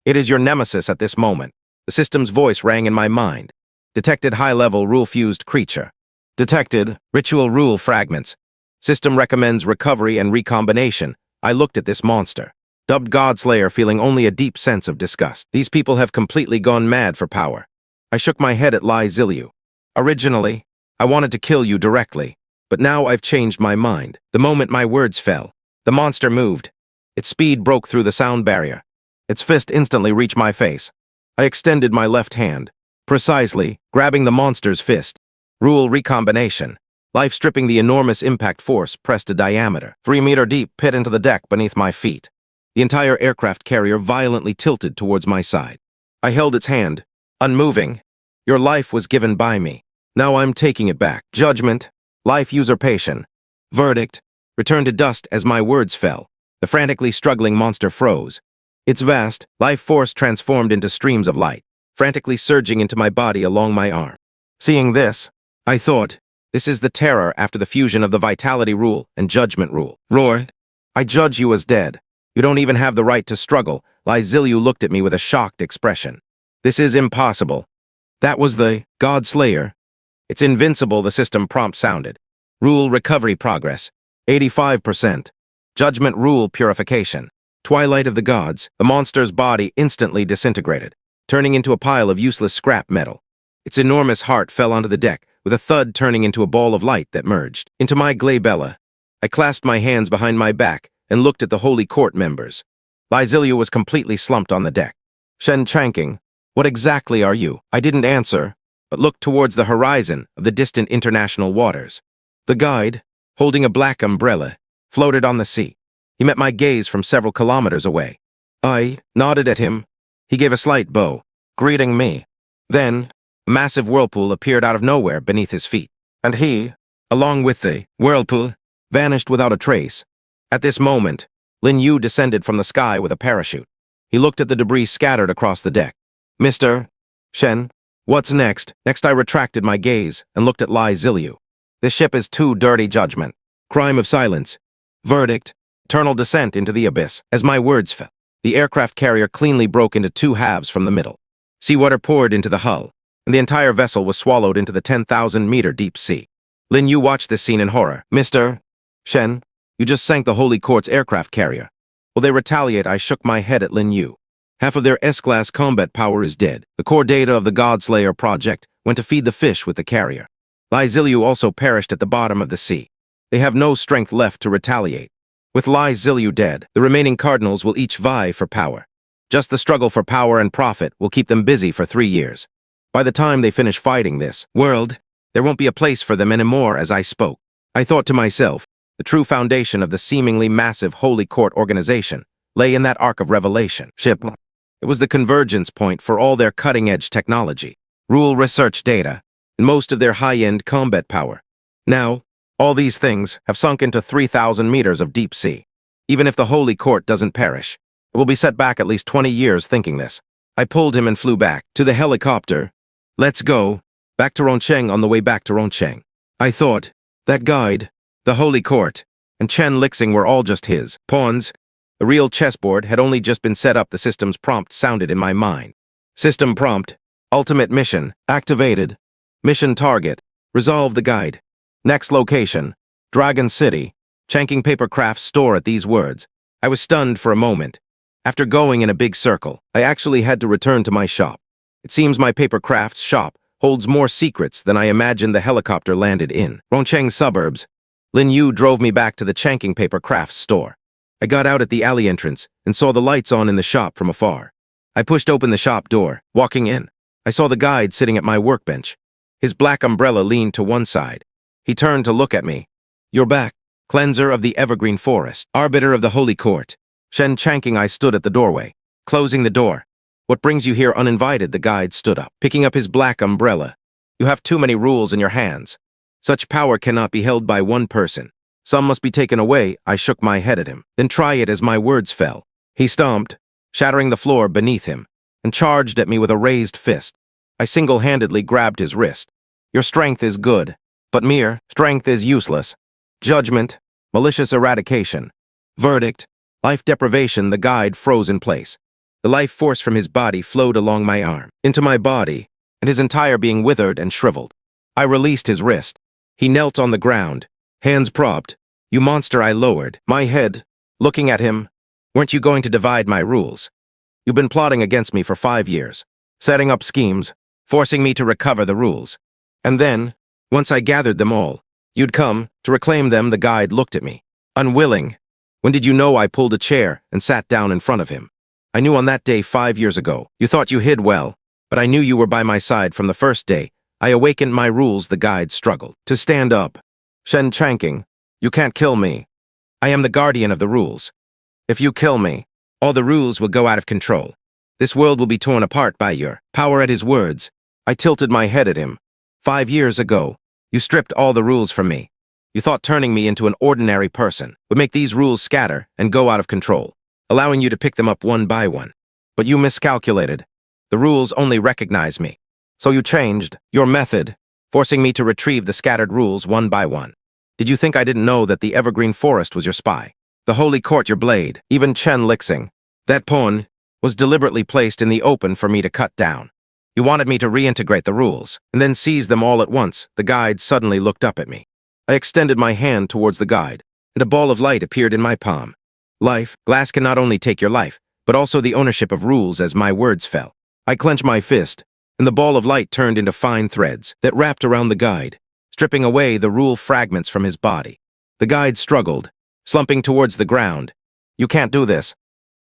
It is your nemesis at this moment. The system's voice rang in my mind. Detected high-level rule-fused creature. Detected ritual rule fragments. System recommends recovery and recombination. I looked at this monster, dubbed Godslayer, feeling only a deep sense of disgust. These people have completely gone mad for power. I shook my head at Lai Ziliu. Originally, I wanted to kill you directly, but now I've changed my mind. The moment my words fell, the monster moved. Its speed broke through the sound barrier. Its fist instantly reached my face. I extended my left hand, precisely grabbing the monster's fist. Rule recombination. Life stripping the enormous impact force pressed a diameter 3-meter deep pit into the deck beneath my feet. The entire aircraft carrier violently tilted towards my side. I held its hand, unmoving. Your life was given by me. Now I'm taking it back. Judgment, life usurpation. Verdict, return to dust. As my words fell, the frantically struggling monster froze. Its vast, life force transformed into streams of light, frantically surging into my body along my arm. Seeing this, I thought, this is the terror after the fusion of the vitality rule and judgment rule. Roar! I judge you as dead. You don't even have the right to struggle. Zilyu looked at me with a shocked expression. This is impossible. That was the God Slayer. It's invincible, the system prompt sounded. Rule recovery progress, 85%. Judgment rule purification. Twilight of the gods, the monster's body instantly disintegrated, turning into a pile of useless scrap metal. Its enormous heart fell onto the deck, with a thud turning into a ball of light that merged into my glabella. I clasped my hands behind my back and looked at the holy court members. Zilyu was completely slumped on the deck. Xianxia, what exactly are you? I didn't answer, but looked towards the horizon of the distant international waters. The guide, holding a black umbrella, floated on the sea. He met my gaze from several kilometers away. I nodded at him. He gave a slight bow, greeting me. Then, a massive whirlpool appeared out of nowhere beneath his feet, and he, along with the whirlpool, vanished without a trace. At this moment, Lin Yu descended from the sky with a parachute. He looked at the debris scattered across the deck. Mr. Shen, what's next? Next I retracted my gaze and looked at Zilyu. This ship is too dirty. Judgment. Crime of silence. Verdict. Eternal descent into the abyss. As my words fell, the aircraft carrier cleanly broke into two halves from the middle. Seawater poured into the hull, and the entire vessel was swallowed into the 10,000-meter deep sea. Lin Yu watched this scene in horror. Mr. Shen, you just sank the Holy Court's aircraft carrier. Will they retaliate? I shook my head at Lin Yu. Half of their S-Class combat power is dead. The core data of the God Slayer project went to feed the fish with the carrier. Zilyu also perished at the bottom of the sea. They have no strength left to retaliate. With Zilyu dead, the remaining cardinals will each vie for power. Just the struggle for power and profit will keep them busy for 3 years. By the time they finish fighting this world, there won't be a place for them anymore. As I spoke, I thought to myself, the true foundation of the seemingly massive Holy Court organization lay in that arc of revelation. Ship. It was the convergence point for all their cutting-edge technology, rule research data, and most of their high-end combat power. Now, all these things have sunk into 3,000 meters of deep sea. Even if the Holy Court doesn't perish, it will be set back at least 20 years thinking this. I pulled him and flew back to the helicopter. Let's go. Back to Roncheng. On the way back to Roncheng, I thought, that guide, the Holy Court, and Chen Lixing were all just his pawns. The real chessboard had only just been set up. The system's prompt sounded in my mind. System prompt, ultimate mission, activated. Mission target, resolve the guide. Next location, Dragon City, Changqing Papercraft store. At these words, I was stunned for a moment. After going in a big circle, I actually had to return to my shop. It seems my papercraft's shop holds more secrets than I imagined. The helicopter landed in Roncheng suburbs. Lin Yu drove me back to the Changqing Papercraft store. I got out at the alley entrance and saw the lights on in the shop from afar. I pushed open the shop door. Walking in, I saw the guide sitting at my workbench. His black umbrella leaned to one side. He turned to look at me. You're back, cleanser of the evergreen forest, arbiter of the Holy Court. Xianxia. I stood at the doorway, closing the door. What brings you here uninvited? The guide stood up, picking up his black umbrella. You have too many rules in your hands. Such power cannot be held by one person. Some must be taken away. I shook my head at him. Then try it. As my words fell, he stomped, shattering the floor beneath him, and charged at me with a raised fist. I single-handedly grabbed his wrist. Your strength is good, but mere strength is useless. Judgment, malicious eradication. Verdict, life deprivation. The guide froze in place. The life force from his body flowed along my arm, into my body, and his entire being withered and shriveled. I released his wrist. He knelt on the ground, hands propped. You monster. I lowered my head, looking at him. Weren't you going to divide my rules? You've been plotting against me for 5 years, setting up schemes, forcing me to recover the rules. And then, once I gathered them all, you'd come to reclaim them. The guide looked at me, unwilling. When did you know? I pulled a chair and sat down in front of him. I knew on that day 5 years ago. You thought you hid well, but I knew you were by my side from the first day. I awakened my rules. The guide struggled to stand up. Xianxia, you can't kill me. I am the guardian of the rules. If you kill me, all the rules will go out of control. This world will be torn apart by your power. At his words, I tilted my head at him. 5 years ago, you stripped all the rules from me. You thought turning me into an ordinary person would make these rules scatter and go out of control. allowing you to pick them up one by one. But you miscalculated. The rules only recognize me. So you changed your method, forcing me to retrieve the scattered rules one by one. Did you think I didn't know that the evergreen forest was your spy? The holy court your blade, even Chen Lixing. That pawn was deliberately placed in the open for me to cut down. You wanted me to reintegrate the rules, and then seize them all at once. The guide suddenly looked up at me. I extended my hand towards the guide, and a ball of light appeared in my palm. Life, glass can not only take your life, but also the ownership of rules as my words fell. I clenched my fist, and the ball of light turned into fine threads that wrapped around the guide, stripping away the rule fragments from his body. The guide struggled, slumping towards the ground. You can't do this.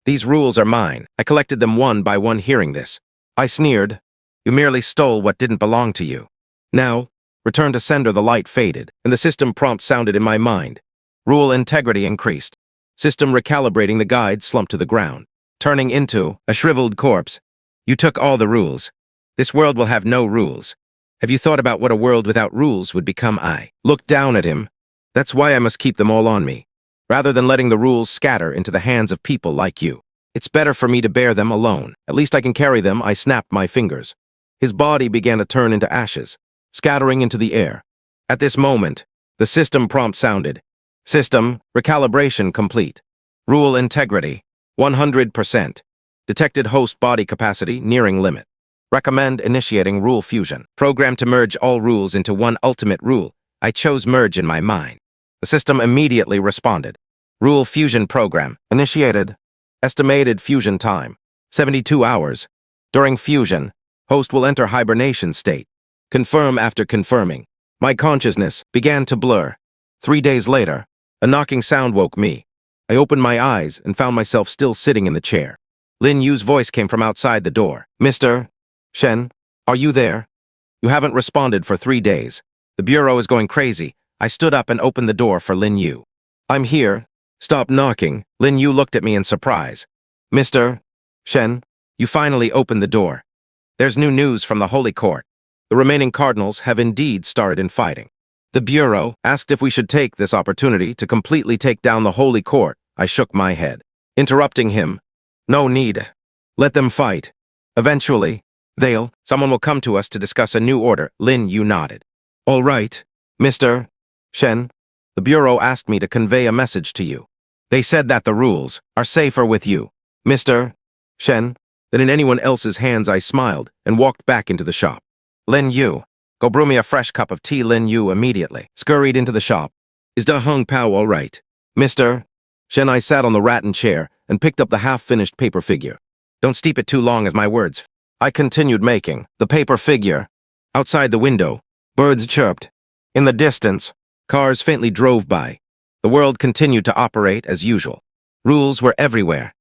These rules are mine. I collected them one by one hearing this. I sneered. You merely stole what didn't belong to you. Now, return to sender. The light faded, and the system prompt sounded in my mind. Rule integrity increased. System recalibrating. The guide slumped to the ground, turning into a shriveled corpse. You took all the rules. This world will have no rules. Have you thought about what a world without rules would become? I looked down at him. That's why I must keep them all on me, rather than letting the rules scatter into the hands of people like you. It's better for me to bear them alone. At least I can carry them. I snapped my fingers. His body began to turn into ashes, scattering into the air. At this moment, the system prompt sounded. System recalibration complete. Rule integrity 100%. Detected host body capacity nearing limit. Recommend initiating rule fusion. Program to merge all rules into one ultimate rule. I chose merge in my mind. The system immediately responded. Rule fusion program initiated. Estimated fusion time 72 hours. During fusion, host will enter hibernation state. Confirm after confirming. My consciousness began to blur. 3 days later, a knocking sound woke me. I opened my eyes and found myself still sitting in the chair. Lin Yu's voice came from outside the door. Mr. Shen, are you there? You haven't responded for 3 days. The bureau is going crazy. I stood up and opened the door for Lin Yu. I'm here. Stop knocking. Lin Yu looked at me in surprise. Mr. Shen, you finally opened the door. There's new news from the Holy Court. The remaining cardinals have indeed started in fighting. The Bureau asked if we should take this opportunity to completely take down the Holy Court. I shook my head, interrupting him. No need. Let them fight. Eventually, someone will come to us to discuss a new order. Lin Yu nodded. All right, Mr. Shen. The Bureau asked me to convey a message to you. They said that the rules are safer with you, Mr. Shen, than in anyone else's hands. I smiled and walked back into the shop. Lin Yu, go brew me a fresh cup of tea. Lin Yu immediately scurried into the shop. Is Da Hung Pao all right? Mr. Shen. I sat on the rattan chair and picked up the half-finished paper figure. Don't steep it too long as my words. I continued making the paper figure. Outside the window, birds chirped. In the distance, cars faintly drove by. The world continued to operate as usual. Rules were everywhere.